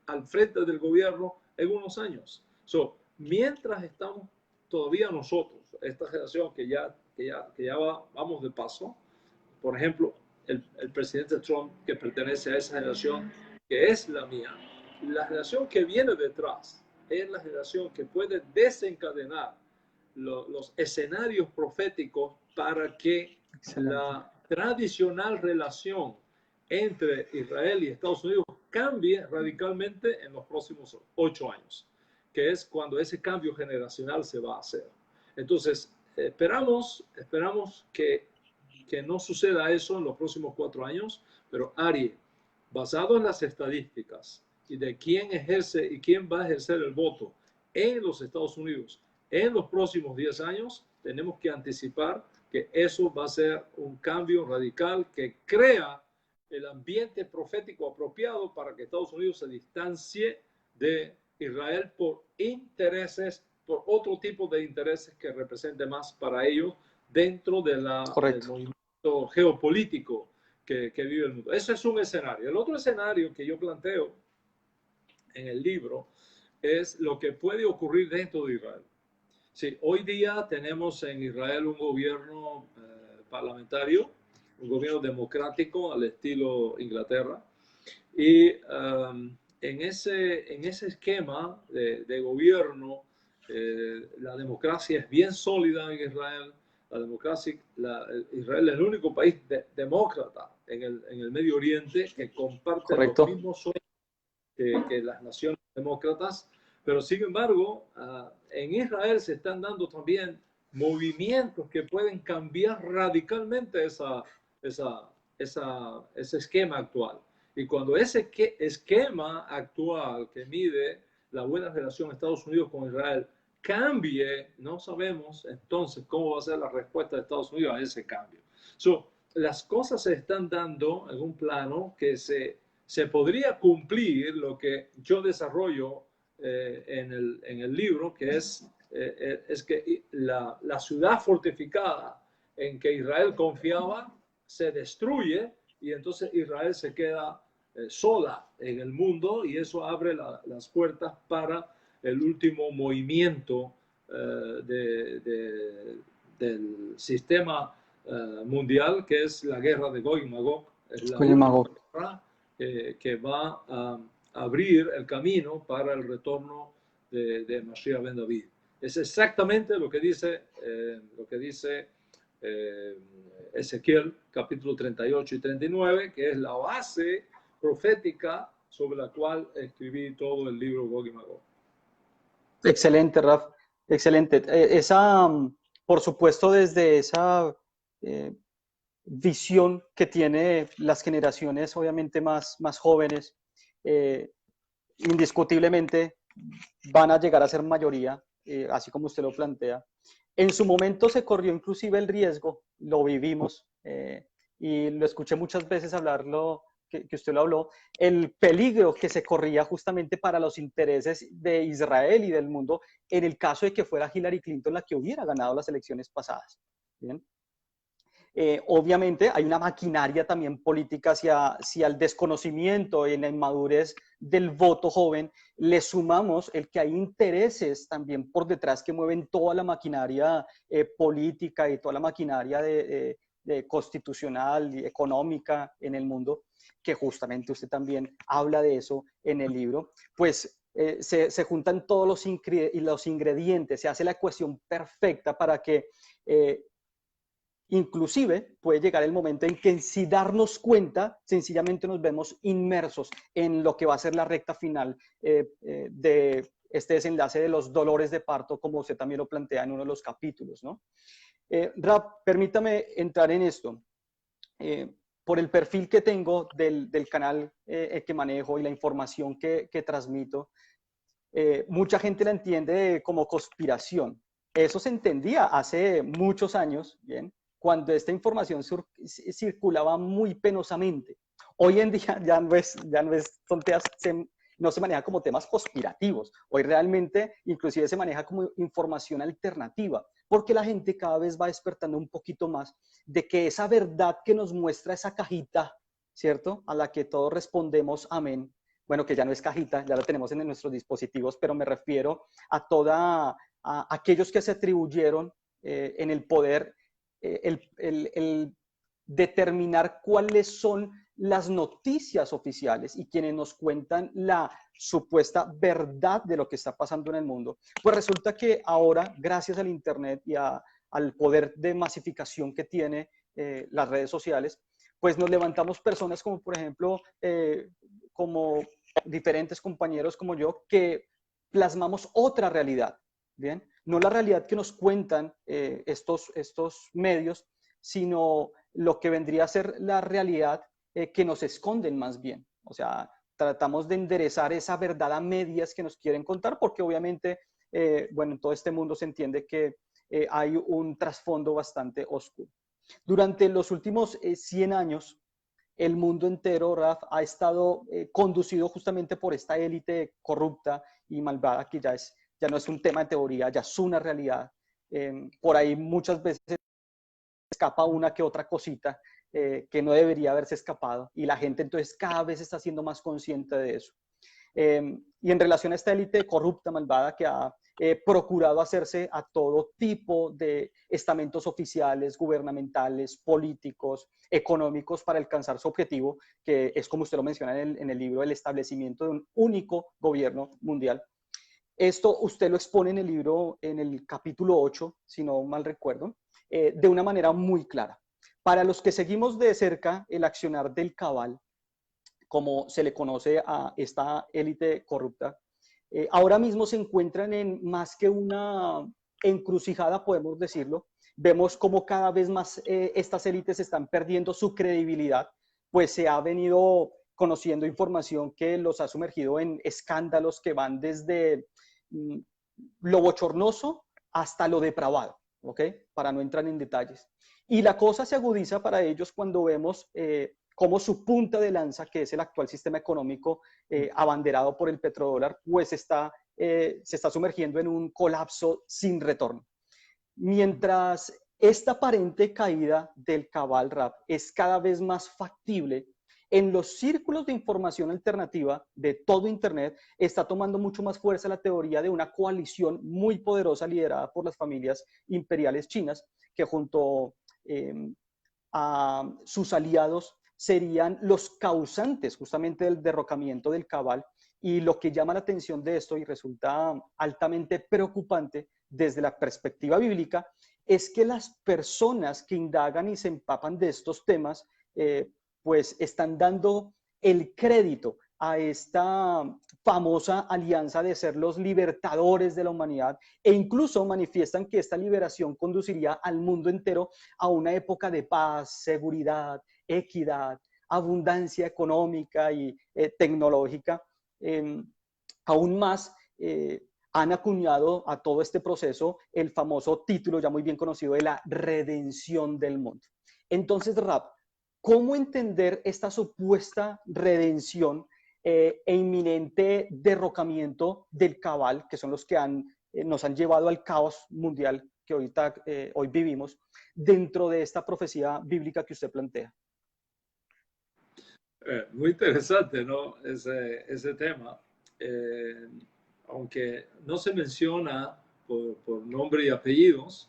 al frente del gobierno en unos años? Mientras estamos todavía nosotros, esta generación que ya vamos de paso, por ejemplo, el presidente Trump que pertenece a esa generación que es la mía, la generación que viene detrás es la generación que puede desencadenar los escenarios proféticos para que la tradicional relación entre Israel y Estados Unidos cambie radicalmente en los próximos 8 años, que es cuando ese cambio generacional se va a hacer. Entonces, esperamos que no suceda eso en los próximos 4 años, pero Ari, basado en las estadísticas y de quién ejerce y quién va a ejercer el voto en los Estados Unidos en los próximos 10 años, tenemos que anticipar que eso va a ser un cambio radical que crea el ambiente profético apropiado para que Estados Unidos se distancie de Israel por intereses, por otro tipo de intereses que represente más para ellos dentro del movimiento geopolítico que vive el mundo. Ese es un escenario. El otro escenario que yo planteo en el libro es lo que puede ocurrir dentro de Israel. Sí, hoy día tenemos en Israel un gobierno parlamentario, un gobierno democrático al estilo Inglaterra, y en ese esquema de gobierno, la democracia es bien sólida en Israel. Israel es el único país demócrata en el Medio Oriente que comparte los mismos sueños que las naciones demócratas. Pero sin embargo, en Israel se están dando también movimientos que pueden cambiar radicalmente ese esquema actual. Y cuando ese esquema actual que mide la buena relación de Estados Unidos con Israel cambie, no sabemos entonces cómo va a ser la respuesta de Estados Unidos a ese cambio. Las cosas se están dando en un plano que se podría cumplir lo que yo desarrollo en el libro, que es que la ciudad fortificada en que Israel confiaba se destruye y entonces Israel se queda sola en el mundo, y eso abre las puertas para el último movimiento del sistema mundial, que es la guerra de Gog y Magog. Es la última guerra que va a abrir el camino para el retorno de Mashiach ben David. Es exactamente lo que dice Ezequiel capítulo 38 y 39, que es la base profética sobre la cual escribí todo el libro Gog y Magog. Excelente, Raf, excelente. Por supuesto, desde esa visión que tiene las generaciones, obviamente más jóvenes, indiscutiblemente van a llegar a ser mayoría, así como usted lo plantea. En su momento se corrió inclusive el riesgo, lo vivimos, y lo escuché muchas veces hablarlo, que usted lo habló, el peligro que se corría justamente para los intereses de Israel y del mundo en el caso de que fuera Hillary Clinton la que hubiera ganado las elecciones pasadas. ¿Bien? Obviamente hay una maquinaria también política hacia el desconocimiento y en la inmadurez del voto joven. Le sumamos el que hay intereses también por detrás que mueven toda la maquinaria política y toda la maquinaria de constitucional y económica en el mundo, que justamente usted también habla de eso en el libro. Pues se juntan todos los ingredientes, se hace la ecuación perfecta para que inclusive puede llegar el momento en que sin darnos cuenta, sencillamente nos vemos inmersos en lo que va a ser la recta final de este desenlace de los dolores de parto, como usted también lo plantea en uno de los capítulos, ¿no? Raf, permítame entrar en esto. Por el perfil que tengo del canal que manejo y la información que transmito, mucha gente la entiende como conspiración. Eso se entendía hace muchos años, ¿bien?, cuando esta información circulaba muy penosamente. Hoy en día no se maneja como temas conspirativos. Hoy realmente inclusive se maneja como información alternativa, porque la gente cada vez va despertando un poquito más de que esa verdad que nos muestra esa cajita, ¿cierto?, a la que todos respondemos amén. Bueno, que ya no es cajita, ya la tenemos en nuestros dispositivos, pero me refiero a aquellos que se atribuyeron en el poder el determinar cuáles son las noticias oficiales y quienes nos cuentan la supuesta verdad de lo que está pasando en el mundo. Pues resulta que ahora, gracias al Internet y al poder de masificación que tiene las redes sociales, pues nos levantamos personas como, por ejemplo, como diferentes compañeros como yo, que plasmamos otra realidad, ¿bien? No la realidad que nos cuentan estos medios, sino lo que vendría a ser la realidad que nos esconden más bien. O sea, tratamos de enderezar esa verdad a medias que nos quieren contar, porque obviamente, bueno, en todo este mundo se entiende que hay un trasfondo bastante oscuro. Durante los últimos 100 años, el mundo entero, Raf, ha estado conducido justamente por esta élite corrupta y malvada, que ya no es un tema de teoría, ya es una realidad. Por ahí muchas veces escapa una que otra cosita que no debería haberse escapado, y la gente entonces cada vez está siendo más consciente de eso. Y en relación a esta élite corrupta, malvada, que ha procurado hacerse a todo tipo de estamentos oficiales, gubernamentales, políticos, económicos, para alcanzar su objetivo, que es, como usted lo menciona en el libro, el establecimiento de un único gobierno mundial. Esto usted lo expone en el libro, en el capítulo 8, si no mal recuerdo, de una manera muy clara. Para los que seguimos de cerca el accionar del Cabal, como se le conoce a esta élite corrupta, ahora mismo se encuentran en más que una encrucijada, podemos decirlo. Vemos como cada vez más estas élites están perdiendo su credibilidad, pues se ha venido conociendo información que los ha sumergido en escándalos que van desde lo bochornoso hasta lo depravado, ¿ok? Para no entrar en detalles. Y la cosa se agudiza para ellos cuando vemos cómo su punta de lanza, que es el actual sistema económico abanderado por el petrodólar, pues se está sumergiendo en un colapso sin retorno. Mientras esta aparente caída del cabal rap es cada vez más factible, en los círculos de información alternativa de todo Internet está tomando mucho más fuerza la teoría de una coalición muy poderosa liderada por las familias imperiales chinas, que junto a sus aliados serían los causantes justamente del derrocamiento del cabal. Y lo que llama la atención de esto y resulta altamente preocupante desde la perspectiva bíblica es que las personas que indagan y se empapan de estos temas pues están dando el crédito a esta famosa alianza de ser los libertadores de la humanidad e incluso manifiestan que esta liberación conduciría al mundo entero a una época de paz, seguridad, equidad, abundancia económica y tecnológica. Aún más, han acuñado a todo este proceso el famoso título ya muy bien conocido de la redención del mundo. Entonces, Rap, ¿cómo entender esta supuesta redención e inminente derrocamiento del cabal, que son los que nos han llevado al caos mundial que hoy vivimos, dentro de esta profecía bíblica que usted plantea? Muy interesante, ¿no? Ese tema. Aunque no se menciona por nombre y apellidos,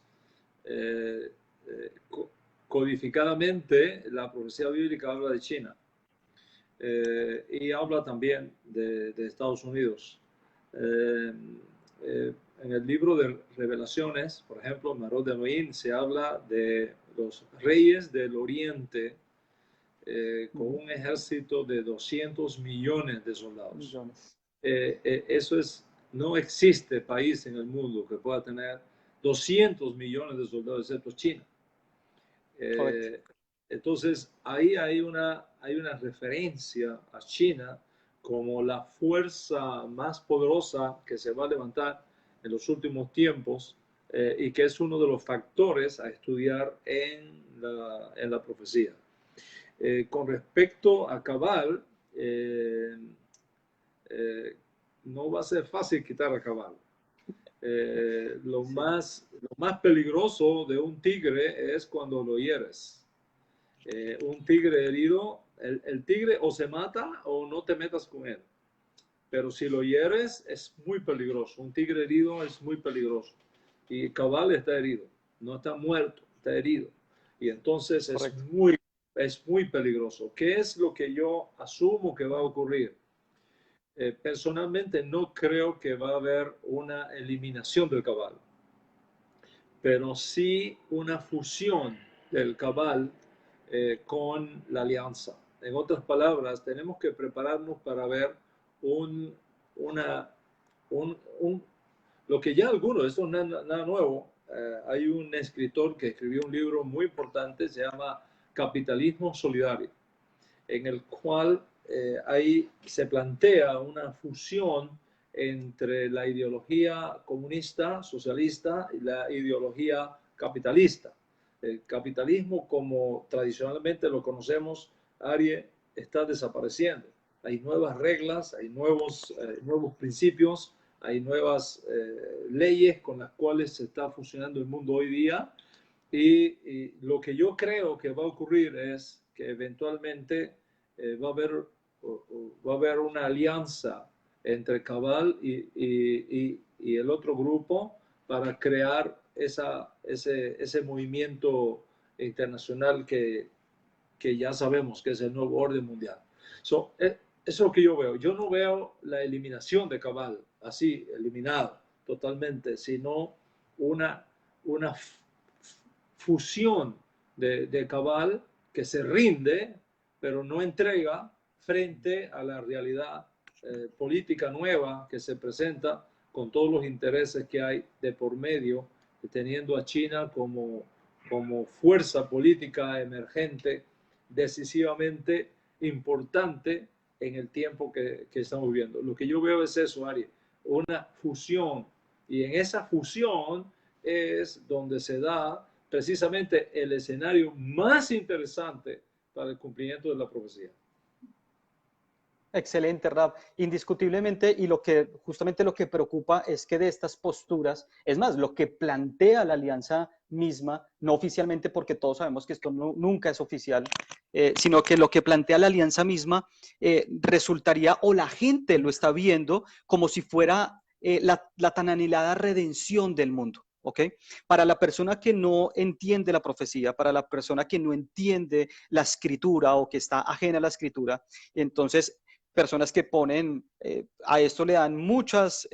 codificadamente la profecía bíblica habla de China y habla también de Estados Unidos. En el libro de Revelaciones, por ejemplo, Marot de Noín, se habla de los reyes del Oriente con un ejército de 200 millones de soldados. Eso es, no existe país en el mundo que pueda tener 200 millones de soldados, excepto China. Entonces, ahí hay una referencia a China como la fuerza más poderosa que se va a levantar en los últimos tiempos y que es uno de los factores a estudiar en la profecía. Con respecto a cabal, no va a ser fácil quitar a cabal. Lo más peligroso de un tigre es cuando lo hieres. Un tigre herido, el tigre o se mata o no te metas con él. Pero si lo hieres es muy peligroso. Un tigre herido es muy peligroso. Y cabal está herido. No está muerto, está herido. Y entonces es muy peligroso. ¿Qué es lo que yo asumo que va a ocurrir? Personalmente no creo que va a haber una eliminación del cabal, pero sí una fusión del cabal con la alianza. En otras palabras, tenemos que prepararnos para ver lo que ya algunos, esto no es nada nuevo, hay un escritor que escribió un libro muy importante, se llama Capitalismo Solidario, en el cual ahí se plantea una fusión entre la ideología comunista, socialista y la ideología capitalista. El capitalismo, como tradicionalmente lo conocemos, Arie, está desapareciendo. Hay nuevas reglas, hay nuevos principios, hay nuevas leyes con las cuales se está funcionando el mundo hoy día. Y lo que yo creo que va a ocurrir es que eventualmente va a haber una alianza entre Cabal y el otro grupo para crear ese movimiento internacional que ya sabemos que es el nuevo orden mundial. Eso es lo que yo veo. Yo no veo la eliminación de Cabal, así, eliminado totalmente, sino una fusión de Cabal que se rinde, pero no entrega frente a la realidad política nueva que se presenta con todos los intereses que hay de por medio, teniendo a China como fuerza política emergente decisivamente importante en el tiempo que estamos viviendo. Lo que yo veo es eso, Ari, una fusión. Y en esa fusión es donde se da precisamente el escenario más interesante para el cumplimiento de la profecía. Excelente, Rab. Indiscutiblemente, y justamente lo que preocupa es que de estas posturas, es más, lo que plantea la alianza misma, no oficialmente, porque todos sabemos que esto nunca es oficial, sino que lo que plantea la alianza misma resultaría, o la gente lo está viendo, como si fuera la tan anhelada redención del mundo. ¿Ok? Para la persona que no entiende la profecía, para la persona que no entiende la escritura o que está ajena a la escritura, entonces personas que ponen, a esto le dan muchas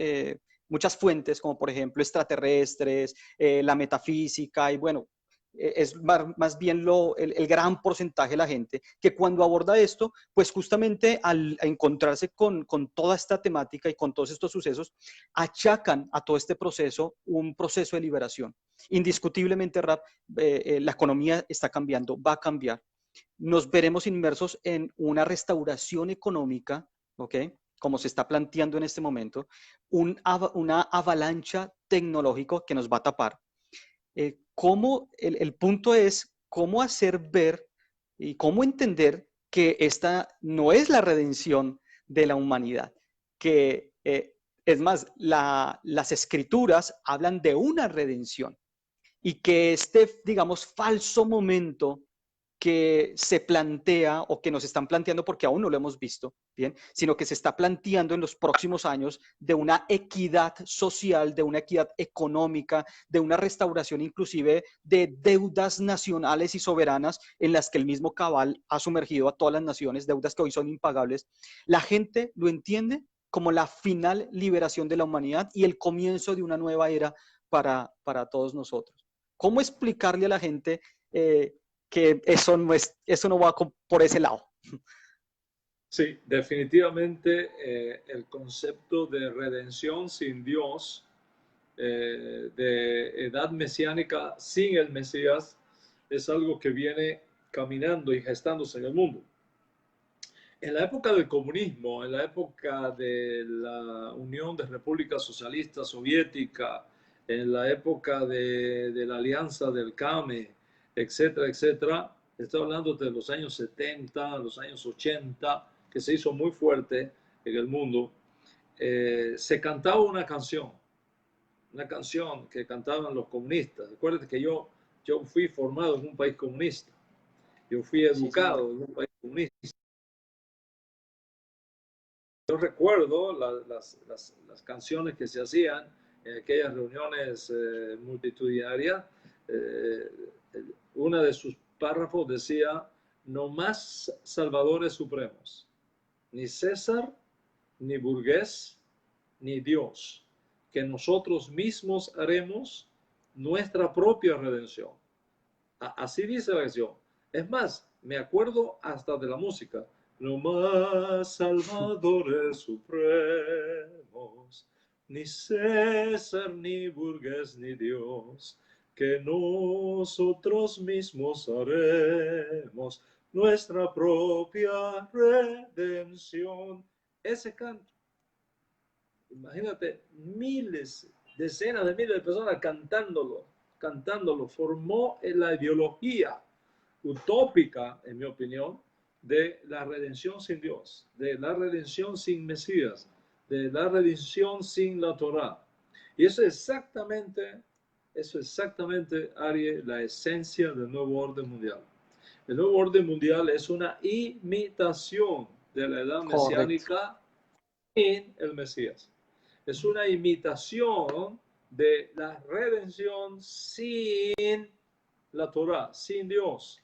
fuentes, como por ejemplo extraterrestres, la metafísica, y bueno, es más bien el gran porcentaje de la gente que cuando aborda esto, pues justamente al encontrarse con toda esta temática y con todos estos sucesos, achacan a todo este proceso un proceso de liberación. Indiscutiblemente, Rap, la economía está cambiando, va a cambiar. Nos veremos inmersos en una restauración económica, ¿ok? Como se está planteando en este momento, una avalancha tecnológica que nos va a tapar. El punto es cómo hacer ver y cómo entender que esta no es la redención de la humanidad, que es más, las escrituras hablan de una redención y que este, digamos, falso momento que se plantea o que nos están planteando, porque aún no lo hemos visto, ¿bien? Sino que se está planteando en los próximos años de una equidad social, de una equidad económica, de una restauración inclusive de deudas nacionales y soberanas en las que el mismo Cabal ha sumergido a todas las naciones, deudas que hoy son impagables. La gente lo entiende como la final liberación de la humanidad y el comienzo de una nueva era para todos nosotros. ¿Cómo explicarle a la gente que eso no va por ese lado? Sí, definitivamente el concepto de redención sin Dios, de edad mesiánica sin el Mesías, es algo que viene caminando y gestándose en el mundo. En la época del comunismo, en la época de la Unión de Repúblicas Socialistas Soviética, en la época de la Alianza del CAME, etcétera, etcétera, estoy hablando de los años 70, los años 80, que se hizo muy fuerte en el mundo, se cantaba una canción que cantaban los comunistas. Recuerden que yo fui formado en un país comunista, yo fui educado en un país comunista. Yo recuerdo las canciones que se hacían en aquellas reuniones multitudinarias. Una de sus párrafos decía: no más salvadores supremos, ni César, ni burgués, ni Dios, que nosotros mismos haremos nuestra propia redención. Así dice la canción. Es más, me acuerdo hasta de la música. No más salvadores supremos, ni César, ni burgués, ni Dios, que nosotros mismos haremos nuestra propia redención. Ese canto, imagínate, miles, decenas de miles de personas cantándolo, formó la ideología utópica, en mi opinión, de la redención sin Dios, de la redención sin Mesías, de la redención sin la Torá. Y eso es exactamente, Ari, la esencia del nuevo orden mundial. El nuevo orden mundial es una imitación de la edad mesiánica sin el Mesías. Es una imitación de la redención sin la Torá, sin Dios.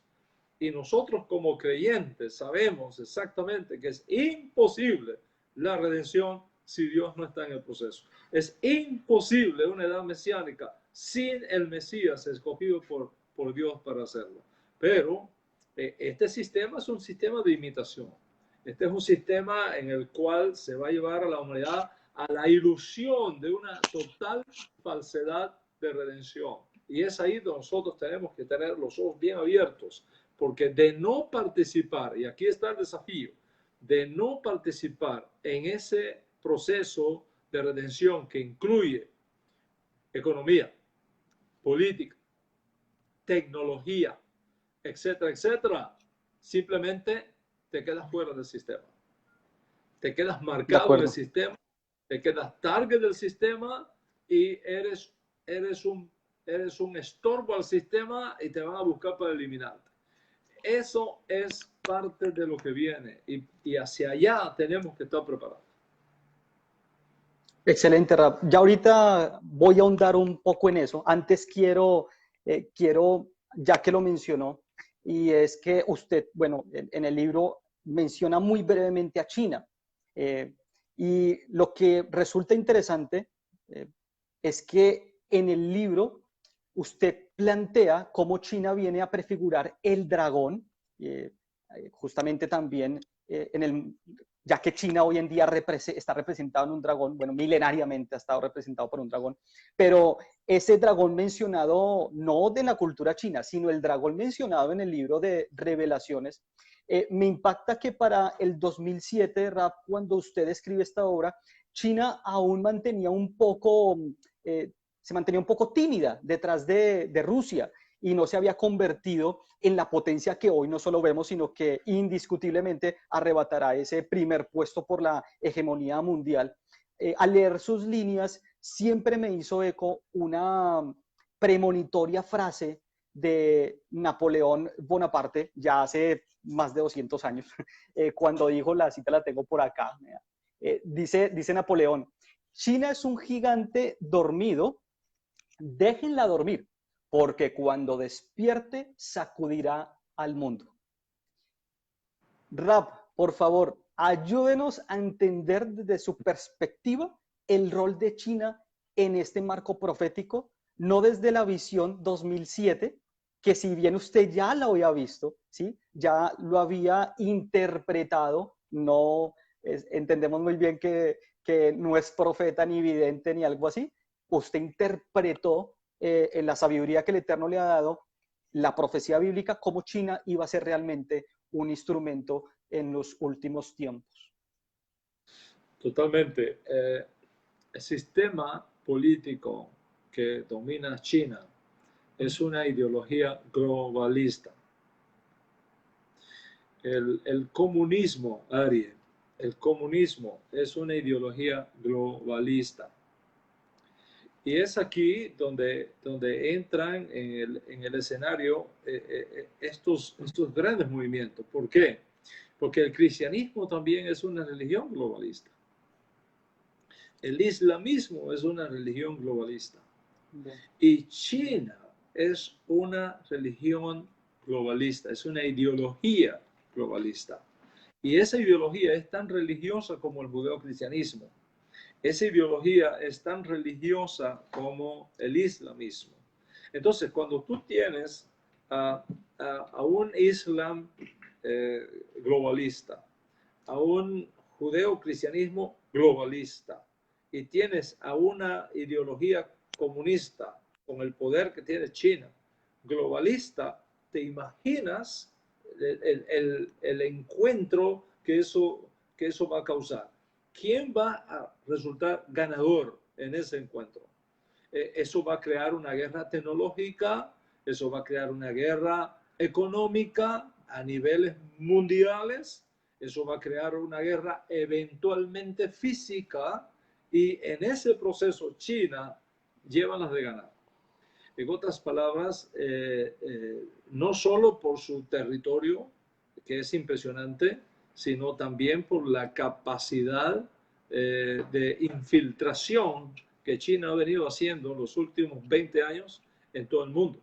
Y nosotros como creyentes sabemos exactamente que es imposible la redención si Dios no está en el proceso. Es imposible una edad mesiánica sin el Mesías escogido por Dios para hacerlo. Pero este sistema es un sistema de imitación. Este es un sistema en el cual se va a llevar a la humanidad a la ilusión de una total falsedad de redención. Y es ahí donde nosotros tenemos que tener los ojos bien abiertos, porque de no participar, y aquí está el desafío, de no participar en ese proceso de redención que incluye economía, política, tecnología, etcétera, etcétera, simplemente te quedas fuera del sistema. Te quedas De marcado en el acuerdo. sistema, te quedas target del sistema y eres un estorbo al sistema y te van a buscar para eliminarte. Eso es parte de lo que viene y hacia allá tenemos que estar preparados. Excelente, Rap. Ya ahorita voy a ahondar un poco en eso. Antes quiero, ya que lo mencionó, y es que usted, bueno, en el libro menciona muy brevemente a China. Eh, y lo que resulta interesante es que en el libro usted plantea cómo China viene a prefigurar el dragón, justamente también ya que China hoy en día está representado en un dragón, bueno, milenariamente ha estado representado por un dragón, pero ese dragón mencionado no de la cultura china, sino el dragón mencionado en el libro de Revelaciones, me impacta que para el 2007, Rap, cuando usted escribe esta obra, China aún se mantenía un poco tímida detrás de Rusia y no se había convertido en la potencia que hoy no solo vemos, sino que indiscutiblemente arrebatará ese primer puesto por la hegemonía mundial. Al leer sus líneas, siempre me hizo eco una premonitoria frase de Napoleón Bonaparte, ya hace más de 200 años, cuando dijo, la cita la tengo por acá, dice Napoleón: China es un gigante dormido, déjenla dormir, porque cuando despierte sacudirá al mundo. Rap, por favor, ayúdenos a entender desde su perspectiva el rol de China en este marco profético, no desde la visión 2007, que si bien usted ya lo había visto, ¿sí? Ya lo había interpretado, no entendemos muy bien que no es profeta ni vidente ni algo así, usted interpretó en la sabiduría que el Eterno le ha dado la profecía bíblica, cómo China iba a ser realmente un instrumento en los últimos tiempos. Totalmente. El sistema político que domina China es una ideología globalista. El comunismo, Ari, el comunismo es una ideología globalista. Y es aquí donde entran en el escenario estos grandes movimientos. ¿Por qué? Porque el cristianismo también es una religión globalista. El islamismo es una religión globalista. Bien. Y China es una religión globalista, es una ideología globalista. Y esa ideología es tan religiosa como el judeocristianismo. Esa ideología es tan religiosa como el islamismo. Entonces, cuando tú tienes a un islam globalista, a un judeocristianismo globalista, y tienes a una ideología comunista con el poder que tiene China, globalista, te imaginas el encuentro que eso va a causar. ¿Quién va a resultar ganador en ese encuentro? Eso va a crear una guerra tecnológica, eso va a crear una guerra económica a niveles mundiales, eso va a crear una guerra eventualmente física y en ese proceso China lleva las de ganar. En otras palabras, no solo por su territorio, que es impresionante, sino también por la capacidad de infiltración que China ha venido haciendo los últimos 20 años en todo el mundo.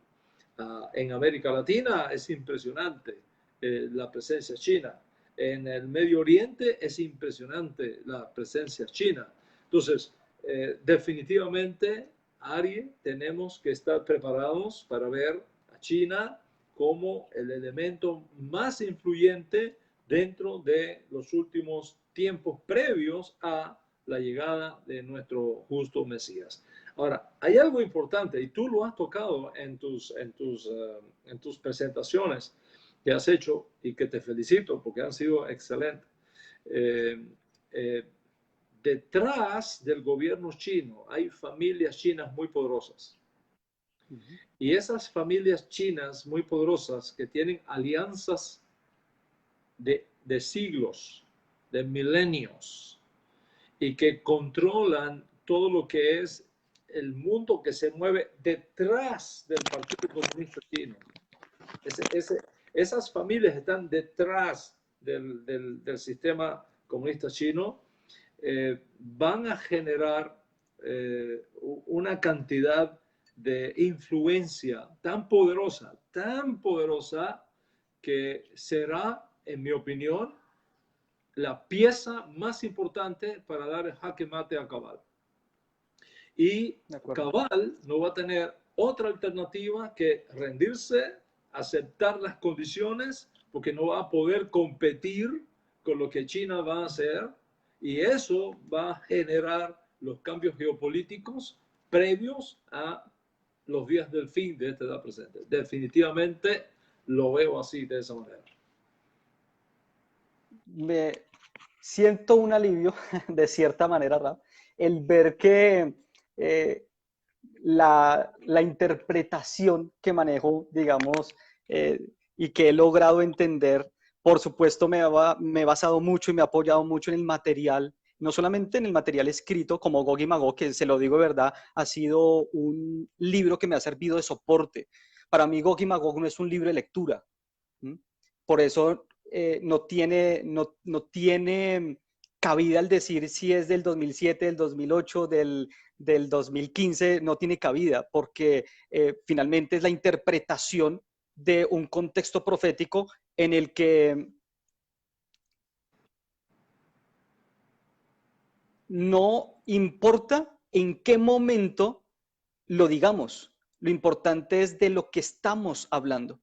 En América Latina es impresionante la presencia china. En el Medio Oriente es impresionante la presencia china. Entonces, definitivamente, Ari, tenemos que estar preparados para ver a China como el elemento más influyente dentro de los últimos tiempos previos a la llegada de nuestro justo Mesías. Ahora, hay algo importante y tú lo has tocado en tus presentaciones que has hecho y que te felicito porque han sido excelentes. Eh, eh, Detrás del gobierno chino hay familias chinas muy poderosas. Y esas familias chinas muy poderosas que tienen alianzas de siglos, de milenios, y que controlan todo lo que es el mundo que se mueve detrás del Partido Comunista Chino. Esas familias están detrás del sistema comunista chino, van a generar una cantidad de influencia tan poderosa, que será, en mi opinión, la pieza más importante para dar el jaque mate a Cabal. Y Cabal no va a tener otra alternativa que rendirse, aceptar las condiciones, porque no va a poder competir con lo que China va a hacer, y eso va a generar los cambios geopolíticos previos a los días del fin de esta edad presente. Definitivamente lo veo así, de esa manera. Me siento un alivio, de cierta manera, Raf, el ver que la interpretación que manejo, digamos, y que he logrado entender, por supuesto me he basado mucho y me he apoyado mucho en el material, no solamente en el material escrito como Gog y Magog, que se lo digo de verdad, ha sido un libro que me ha servido de soporte. Para mí Gog y Magog no es un libro de lectura. Por eso no tiene cabida al decir si es del 2007, del 2008, del 2015, no tiene cabida, porque finalmente es la interpretación de un contexto profético en el que no importa en qué momento lo digamos, lo importante es de lo que estamos hablando.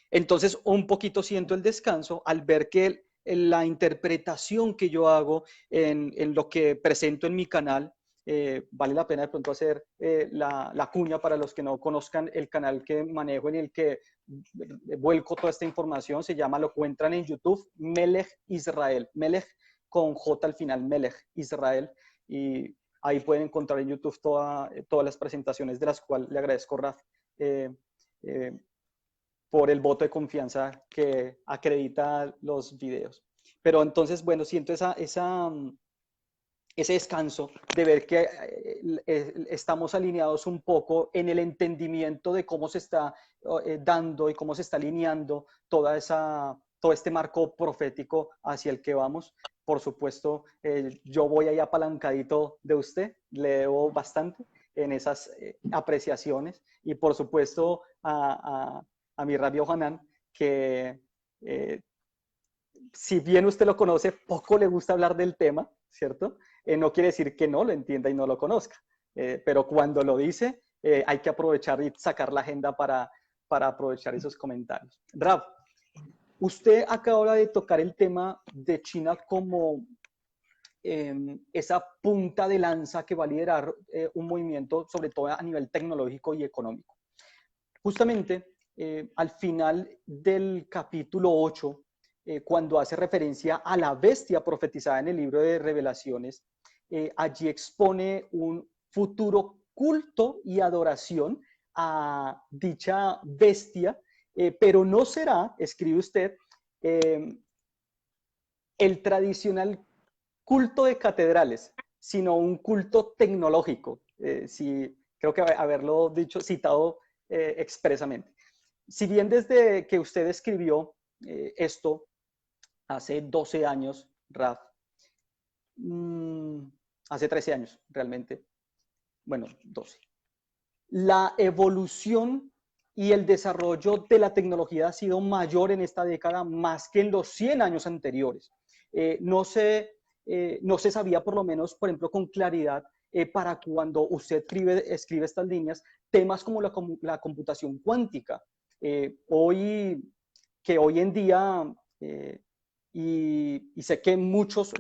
Entonces, un poquito siento el descanso al ver que la interpretación que yo hago en lo que presento en mi canal, vale la pena de pronto hacer la cuña para los que no conozcan el canal que manejo, en el que vuelco toda esta información. Se llama, lo encuentran en YouTube, Melech Israel, Melech con J al final, Melech Israel, y ahí pueden encontrar en YouTube todas las presentaciones, de las cuales le agradezco, Raf, por el voto de confianza que acredita los videos. Pero entonces, bueno, siento ese descanso de ver que estamos alineados un poco en el entendimiento de cómo se está dando y cómo se está alineando todo este marco profético hacia el que vamos. Por supuesto, yo voy ahí apalancadito de usted, le debo bastante en esas apreciaciones, y por supuesto a mi Rabbi Hanan, que si bien usted lo conoce, poco le gusta hablar del tema, ¿cierto? No quiere decir que no lo entienda y no lo conozca, pero cuando lo dice, hay que aprovechar y sacar la agenda para aprovechar esos comentarios. Raf, usted acaba de tocar el tema de China como esa punta de lanza que va a liderar un movimiento, sobre todo a nivel tecnológico y económico. Justamente, al final del capítulo 8, cuando hace referencia a la bestia profetizada en el libro de Revelaciones, allí expone un futuro culto y adoración a dicha bestia, pero no será, escribe usted, el tradicional culto de catedrales, sino un culto tecnológico, creo que haberlo dicho, citado expresamente. Si bien desde que usted escribió esto hace 12 años, Raf, hace 13 años realmente, bueno, 12, la evolución y el desarrollo de la tecnología ha sido mayor en esta década más que en los 100 años anteriores. No se sabía, por lo menos, por ejemplo, con claridad, para cuando usted escribe estas líneas, temas como la computación cuántica. Hoy en día, y sé que muchos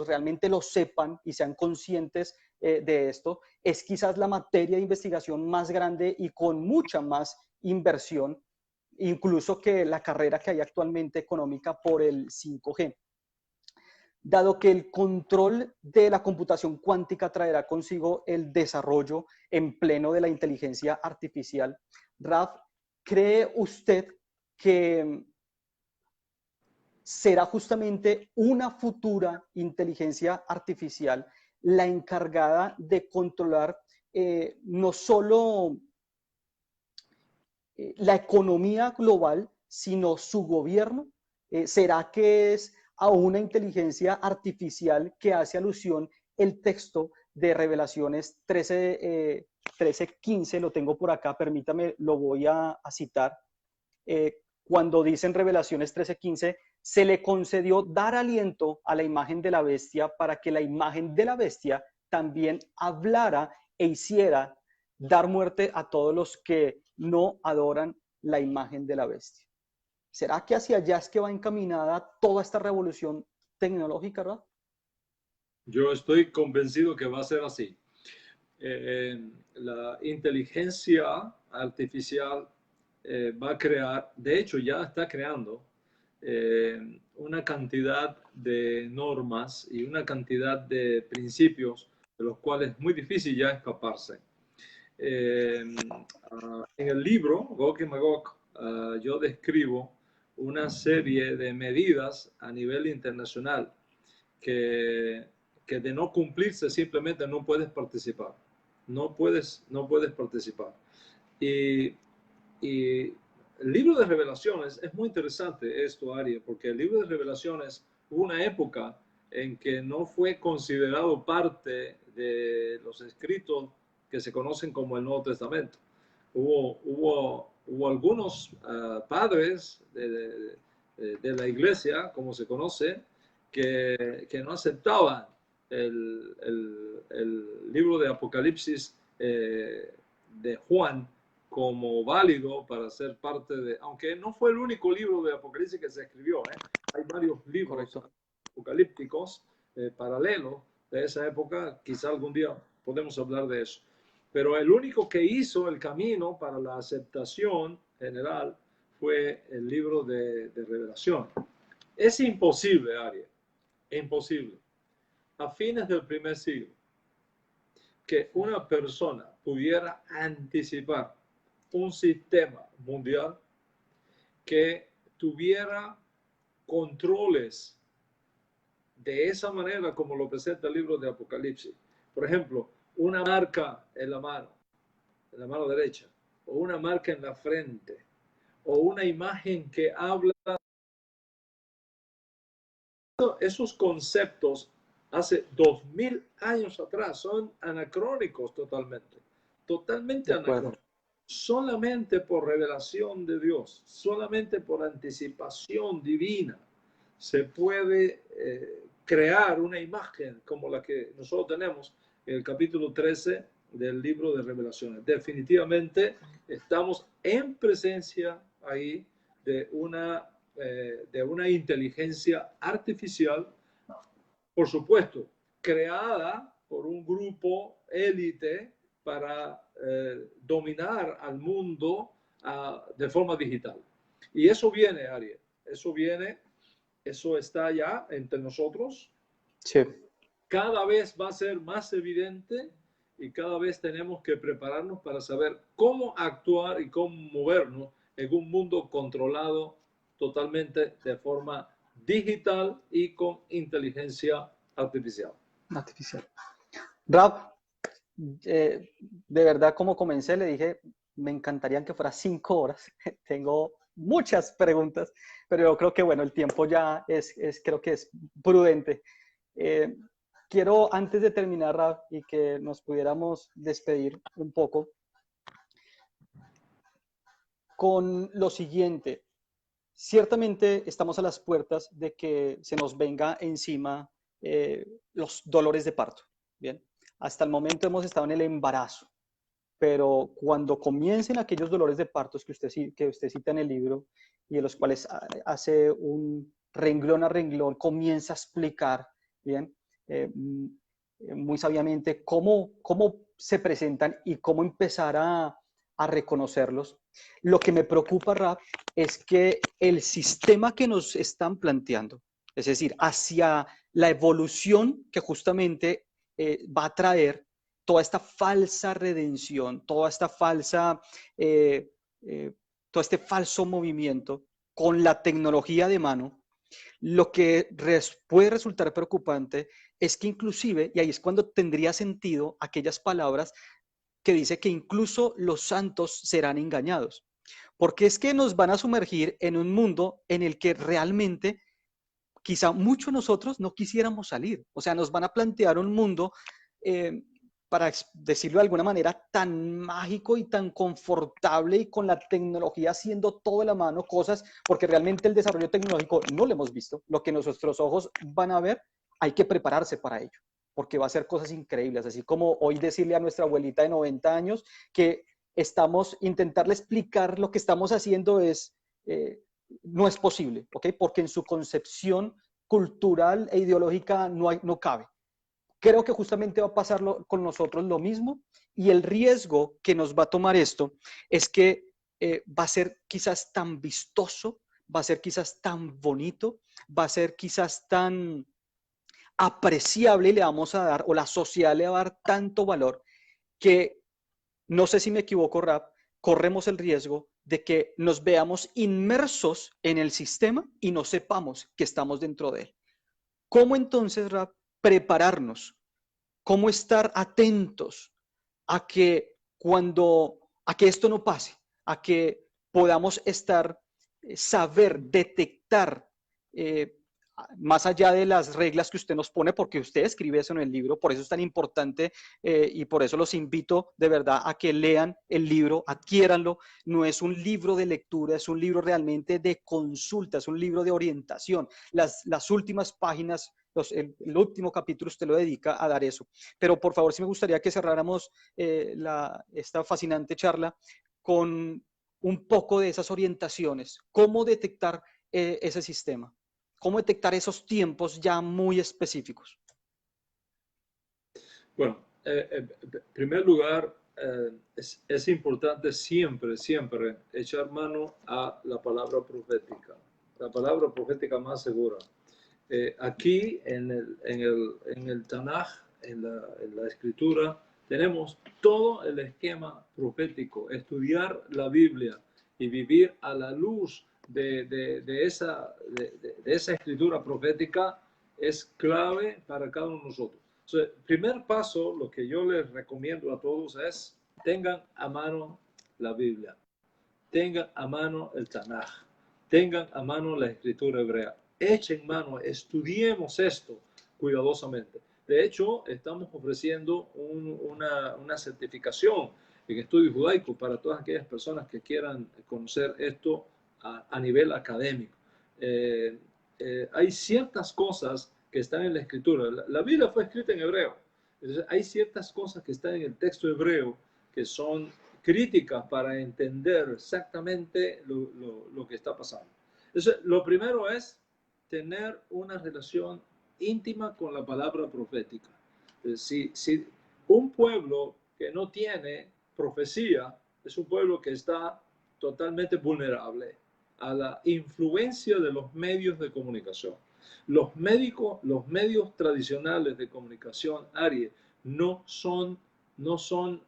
realmente lo sepan y sean conscientes de esto, es quizás la materia de investigación más grande y con mucha más inversión, incluso que la carrera que hay actualmente económica por el 5G. dado que el control de la computación cuántica traerá consigo el desarrollo en pleno de la inteligencia artificial, Raf, ¿cree usted que será justamente una futura inteligencia artificial la encargada de controlar no solo la economía global, sino su gobierno? ¿Será que es a una inteligencia artificial que hace alusión el texto de Revelaciones 13:15? Lo tengo por acá, permítame, lo voy a citar. Cuando dicen Revelaciones 13:15, se le concedió dar aliento a la imagen de la bestia para que la imagen de la bestia también hablara e hiciera dar muerte a todos los que no adoran la imagen de la bestia. ¿Será que hacia allá es que va encaminada toda esta revolución tecnológica, ¿verdad? Yo estoy convencido que va a ser así. La inteligencia artificial va a crear, de hecho ya está creando, una cantidad de normas y una cantidad de principios de los cuales es muy difícil ya escaparse. En el libro Gog y Magog, yo describo una serie de medidas a nivel internacional que de no cumplirse simplemente no puedes participar. No puedes participar. Y el libro de Revelaciones, es muy interesante esto, Ari, porque el libro de Revelaciones hubo una época en que no fue considerado parte de los escritos que se conocen como el Nuevo Testamento. Hubo algunos padres de la iglesia, como se conoce, que no aceptaban el libro de Apocalipsis de Juan como válido para ser parte de, aunque no fue el único libro de Apocalipsis que se escribió, hay varios libros apocalípticos paralelos de esa época, quizá algún día podemos hablar de eso, pero el único que hizo el camino para la aceptación general fue el libro de Revelación. Es imposible, Ariel, imposible, a fines del primer siglo, que una persona pudiera anticipar un sistema mundial que tuviera controles de esa manera como lo presenta el libro de Apocalipsis. Por ejemplo, una marca en la mano derecha, o una marca en la frente, o una imagen que habla. Esos conceptos hace 2000 años atrás son anacrónicos totalmente anacrónicos. Solamente por revelación de Dios, solamente por anticipación divina, se puede crear una imagen como la que nosotros tenemos en el capítulo 13 del libro de Revelaciones. Definitivamente estamos en presencia ahí de una inteligencia artificial, por supuesto, creada por un grupo élite para dominar al mundo de forma digital. Y eso viene, Ariel, eso está ya entre nosotros. Sí. Cada vez va a ser más evidente y cada vez tenemos que prepararnos para saber cómo actuar y cómo movernos en un mundo controlado totalmente de forma digital y con inteligencia artificial. Raf, de verdad, como comencé, le dije, me encantaría que fuera 5 horas. Tengo muchas preguntas, pero yo creo que, bueno, el tiempo ya creo que es prudente. Quiero, antes de terminar, Raf, y que nos pudiéramos despedir un poco, con lo siguiente. Ciertamente estamos a las puertas de que se nos venga encima los dolores de parto. Bien, hasta el momento hemos estado en el embarazo, pero cuando comiencen aquellos dolores de partos que usted cita en el libro y de los cuales hace un renglón a renglón, comienza a explicar, bien, muy sabiamente cómo se presentan y cómo empezar a reconocerlos. Lo que me preocupa, Raf, es que el sistema que nos están planteando, es decir, hacia la evolución que justamente va a traer toda esta falsa redención, toda esta falsa, todo este falso movimiento con la tecnología de mano. Lo que puede resultar preocupante es que inclusive, y ahí es cuando tendría sentido aquellas palabras que dice que incluso los santos serán engañados, porque es que nos van a sumergir en un mundo en el que realmente quizá muchos nosotros no quisiéramos salir. O sea, nos van a plantear un mundo, eh, para decirlo de alguna manera, tan mágico y tan confortable y con la tecnología haciendo todo de la mano cosas, porque realmente el desarrollo tecnológico no lo hemos visto. Lo que nuestros ojos van a ver, hay que prepararse para ello, porque va a ser cosas increíbles, así como hoy decirle a nuestra abuelita de 90 años que intentarle explicar lo que estamos haciendo no es posible, ¿ok? Porque en su concepción cultural e ideológica no cabe. Creo que justamente va a pasar con nosotros lo mismo, y el riesgo que nos va a tomar esto es que va a ser quizás tan vistoso, va a ser quizás tan bonito, va a ser quizás tan apreciable, y le vamos a dar, o la sociedad le va a dar tanto valor, que no sé si me equivoco, Rap, corremos el riesgo de que nos veamos inmersos en el sistema y no sepamos que estamos dentro de él. ¿Cómo entonces, Rap, prepararnos? ¿Cómo estar atentos a que esto no pase? A que podamos saber, detectar, eh, más allá de las reglas que usted nos pone, porque usted escribe eso en el libro, por eso es tan importante, y por eso los invito de verdad a que lean el libro, adquiéranlo. No es un libro de lectura, es un libro realmente de consulta, es un libro de orientación. Las últimas páginas, el último capítulo usted lo dedica a dar eso. Pero por favor, sí me gustaría que cerráramos esta fascinante charla con un poco de esas orientaciones. ¿Cómo detectar ese sistema? ¿Cómo detectar esos tiempos ya muy específicos? Bueno, en primer lugar, es importante siempre, siempre echar mano a la palabra profética, la palabra profética más segura. Aquí en el Tanaj, en la escritura, tenemos todo el esquema profético, estudiar la Biblia y vivir a la luz de esa escritura profética es clave para cada uno de nosotros. Entonces, el primer paso, lo que yo les recomiendo a todos es tengan a mano la Biblia, tengan a mano el Tanaj, tengan a mano la escritura hebrea, echen mano, estudiemos esto cuidadosamente. De hecho, estamos ofreciendo una certificación en estudio judaico para todas aquellas personas que quieran conocer esto a nivel académico. Hay ciertas cosas que están en la escritura. La Biblia fue escrita en hebreo. Entonces, hay ciertas cosas que están en el texto hebreo que son críticas para entender exactamente lo que está pasando. Entonces, lo primero es tener una relación íntima con la palabra profética. Si un pueblo que no tiene profecía es un pueblo que está totalmente vulnerable a la influencia de los medios de comunicación. Los medios tradicionales de comunicación, Ari, no son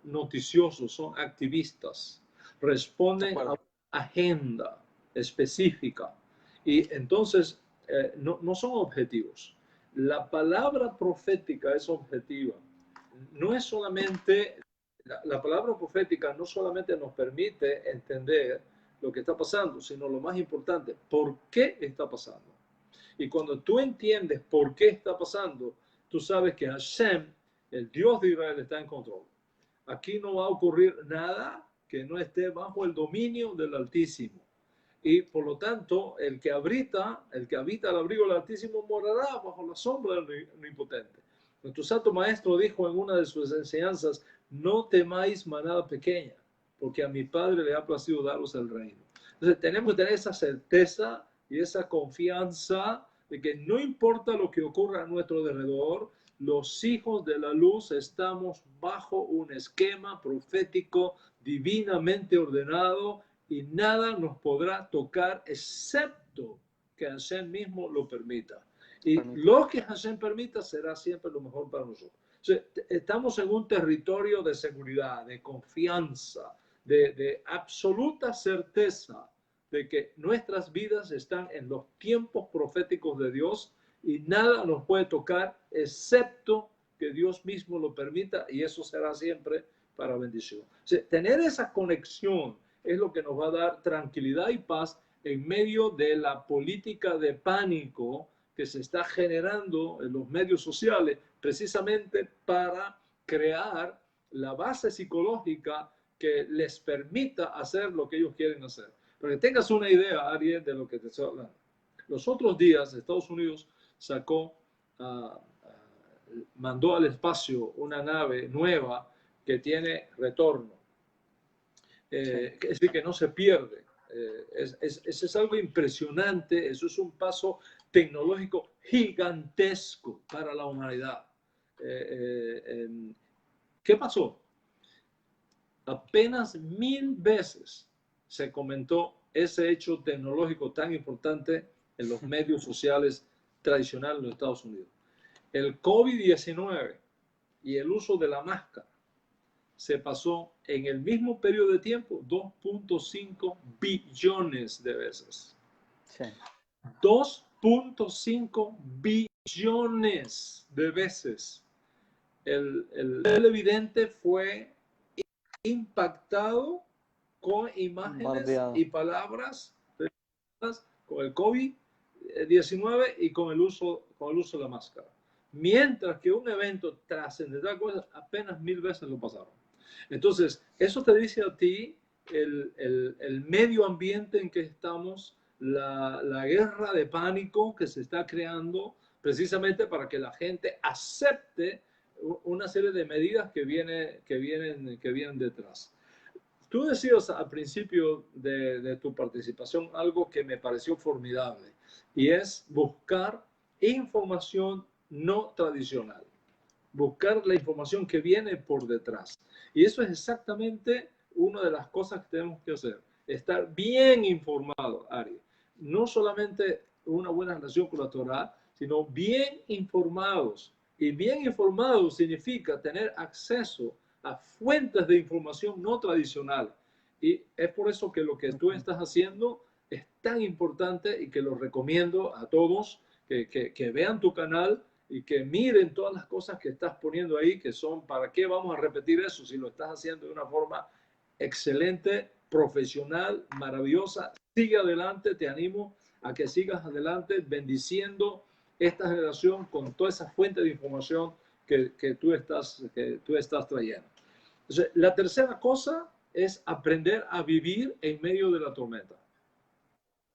noticiosos, son activistas. Responden a una agenda específica y entonces no son objetivos. La palabra profética es objetiva. No es solamente, la palabra profética no solamente nos permite entender lo que está pasando, sino lo más importante, ¿por qué está pasando? Y cuando tú entiendes por qué está pasando, tú sabes que Hashem, el Dios de Israel, está en control. Aquí no va a ocurrir nada que no esté bajo el dominio del Altísimo. Y por lo tanto, el que habita al abrigo del Altísimo morará bajo la sombra del Omnipotente. Nuestro santo maestro dijo en una de sus enseñanzas: no temáis manada pequeña, porque a mi Padre le ha placido daros el reino. Entonces tenemos que tener esa certeza y esa confianza de que no importa lo que ocurra a nuestro alrededor, los hijos de la luz estamos bajo un esquema profético divinamente ordenado y nada nos podrá tocar excepto que Hashem mismo lo permita. Y lo que Hashem permita será siempre lo mejor para nosotros. O sea, estamos en un territorio de seguridad, de confianza, de absoluta certeza de que nuestras vidas están en los tiempos proféticos de Dios y nada nos puede tocar excepto que Dios mismo lo permita, y eso será siempre para bendición. O sea, tener esa conexión es lo que nos va a dar tranquilidad y paz en medio de la política de pánico que se está generando en los medios sociales, precisamente para crear la base psicológica que les permita hacer lo que ellos quieren hacer. Para que tengas una idea, Ariel, de lo que te estoy hablando. Los otros días, Estados Unidos sacó, mandó al espacio una nave nueva que tiene retorno. Es decir, que no se pierde. Eso es algo impresionante, eso es un paso tecnológico gigantesco para la humanidad. ¿Qué pasó? Apenas 1000 veces se comentó ese hecho tecnológico tan importante en los medios sociales tradicionales de los Estados Unidos. El COVID-19 y el uso de la máscara se pasó en el mismo periodo de tiempo 2.5 billones de veces. Sí. 2.5 billones de veces. El televidente fue impactado con imágenes y palabras con el COVID-19 y con el uso de la máscara. Mientras que un evento trascendental apenas 1000 veces lo pasaron. Entonces, eso te dice a ti el medio ambiente en que estamos, la guerra de pánico que se está creando precisamente para que la gente acepte una serie de medidas que vienen detrás. Tú decías al principio de tu participación algo que me pareció formidable, y es buscar información no tradicional, buscar la información que viene por detrás. Y eso es exactamente una de las cosas que tenemos que hacer, estar bien informado, Ari. No solamente una buena relación con la Torah, sino bien informados. Y bien informados significa tener acceso a fuentes de información no tradicional. Y es por eso que lo que tú estás haciendo es tan importante y que lo recomiendo a todos que vean tu canal y que miren todas las cosas que estás poniendo ahí, que son, ¿para qué vamos a repetir eso si lo estás haciendo de una forma excelente, profesional, maravillosa? Sigue adelante, te animo a que sigas adelante bendiciendo esta generación con toda esa fuente de información que tú estás trayendo. Entonces, la tercera cosa es aprender a vivir en medio de la tormenta.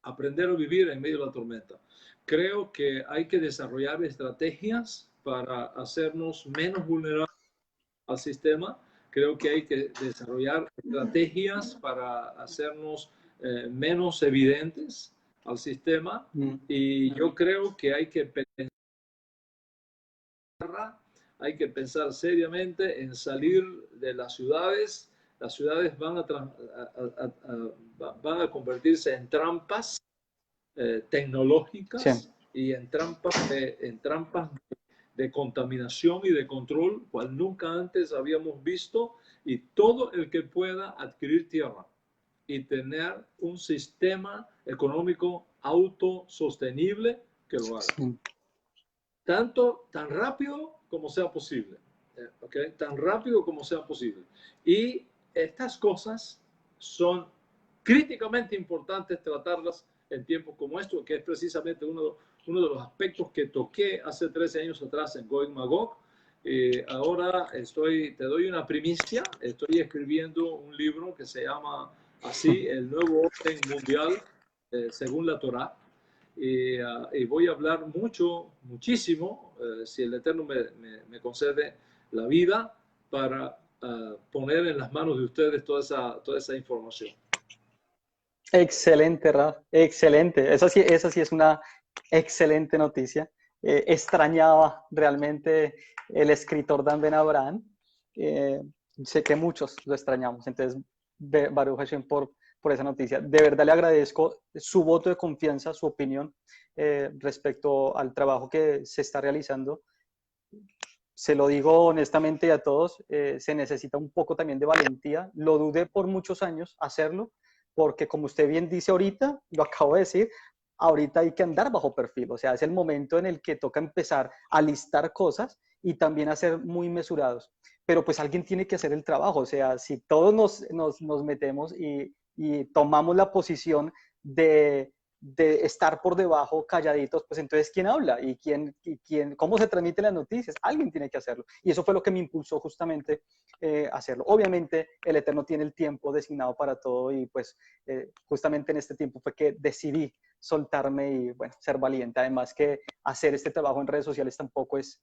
Aprender a vivir en medio de la tormenta. Creo que hay que desarrollar estrategias para hacernos menos vulnerables al sistema. Creo que hay que desarrollar estrategias para hacernos menos evidentes al sistema. Y yo creo que hay que pensar seriamente en salir de las ciudades. Las ciudades van a convertirse en trampas tecnológicas, sí, y en trampas de contaminación y de control, cual nunca antes habíamos visto, y todo el que pueda adquirir tierra y tener un sistema económico autosostenible, que lo haga. Sí. Tan rápido como sea posible. ¿Okay? Tan rápido como sea posible. Y estas cosas son críticamente importantes tratarlas en tiempos como estos, que es precisamente uno de los aspectos que toqué hace 13 años atrás en Gog Magog. Ahora te doy una primicia, estoy escribiendo un libro que se llama así, El Nuevo Orden Mundial según la Torá. Y voy a hablar muchísimo, si el Eterno me concede la vida, para poner en las manos de ustedes toda esa información. Excelente, Raf, excelente. Esa sí es una excelente noticia. Extrañaba realmente el escritor Dan Ben Abraham. Sé que muchos lo extrañamos. Entonces, Baruch Hashem por por esa noticia. De verdad le agradezco su voto de confianza, su opinión respecto al trabajo que se está realizando. Se lo digo honestamente a todos, se necesita un poco también de valentía. Lo dudé por muchos años hacerlo, porque como usted bien dice ahorita, lo acabo de decir, ahorita hay que andar bajo perfil. O sea, es el momento en el que toca empezar a listar cosas y también a ser muy mesurados. Pero pues alguien tiene que hacer el trabajo. O sea, si todos nos metemos y tomamos la posición de estar por debajo calladitos, pues entonces ¿quién habla? ¿Cómo se transmiten las noticias? Alguien tiene que hacerlo. Y eso fue lo que me impulsó justamente a hacerlo. Obviamente el Eterno tiene el tiempo designado para todo y pues justamente en este tiempo fue que decidí soltarme y bueno, ser valiente. Además que hacer este trabajo en redes sociales tampoco es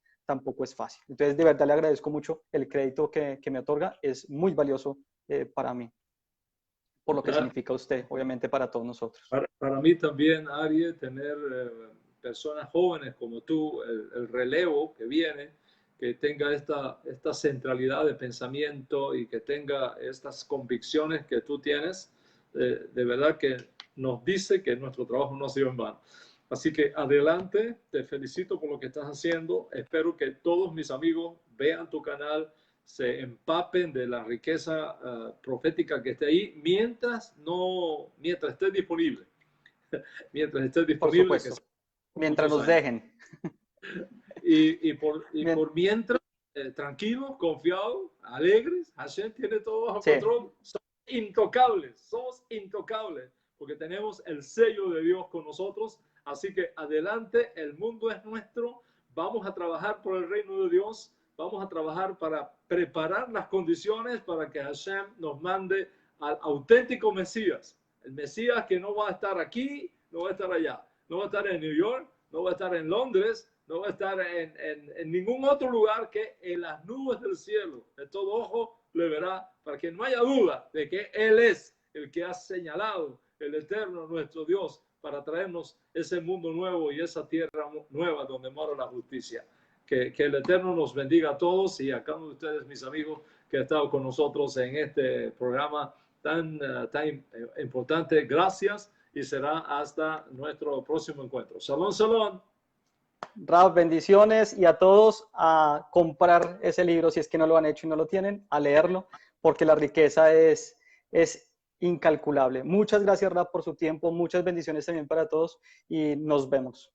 fácil. Entonces de verdad le agradezco mucho el crédito que me otorga. Es muy valioso para mí, por lo que significa usted, obviamente para todos nosotros. Para mí también, Ari, tener personas jóvenes como tú, el relevo que viene, que tenga esta centralidad de pensamiento y que tenga estas convicciones que tú tienes, de verdad que nos dice que nuestro trabajo no ha sido en vano. Así que adelante, te felicito por lo que estás haciendo. Espero que todos mis amigos vean tu canal, se empapen de la riqueza profética que esté ahí mientras esté disponible. Mientras esté disponible. Por supuesto. Mientras nos dejen. Por mientras, tranquilos, confiados, alegres, Hashem tiene todo bajo control. Somos intocables, porque tenemos el sello de Dios con nosotros. Así que adelante, el mundo es nuestro. Vamos a trabajar por el reino de Dios. Vamos a trabajar para preparar las condiciones para que Hashem nos mande al auténtico Mesías. El Mesías que no va a estar aquí, no va a estar allá. No va a estar en New York, no va a estar en Londres, no va a estar en ningún otro lugar que en las nubes del cielo. De todo ojo le verá, para que no haya duda de que Él es el que ha señalado el Eterno, nuestro Dios, para traernos ese mundo nuevo y esa tierra nueva donde mora la justicia. Que el Eterno nos bendiga a todos y a cada uno de ustedes, mis amigos, que han estado con nosotros en este programa tan importante. Gracias y será hasta nuestro próximo encuentro. Shalom, shalom. Rab, bendiciones y a todos a comprar ese libro si es que no lo han hecho y no lo tienen, a leerlo, porque la riqueza es incalculable. Muchas gracias, Rab, por su tiempo. Muchas bendiciones también para todos y nos vemos.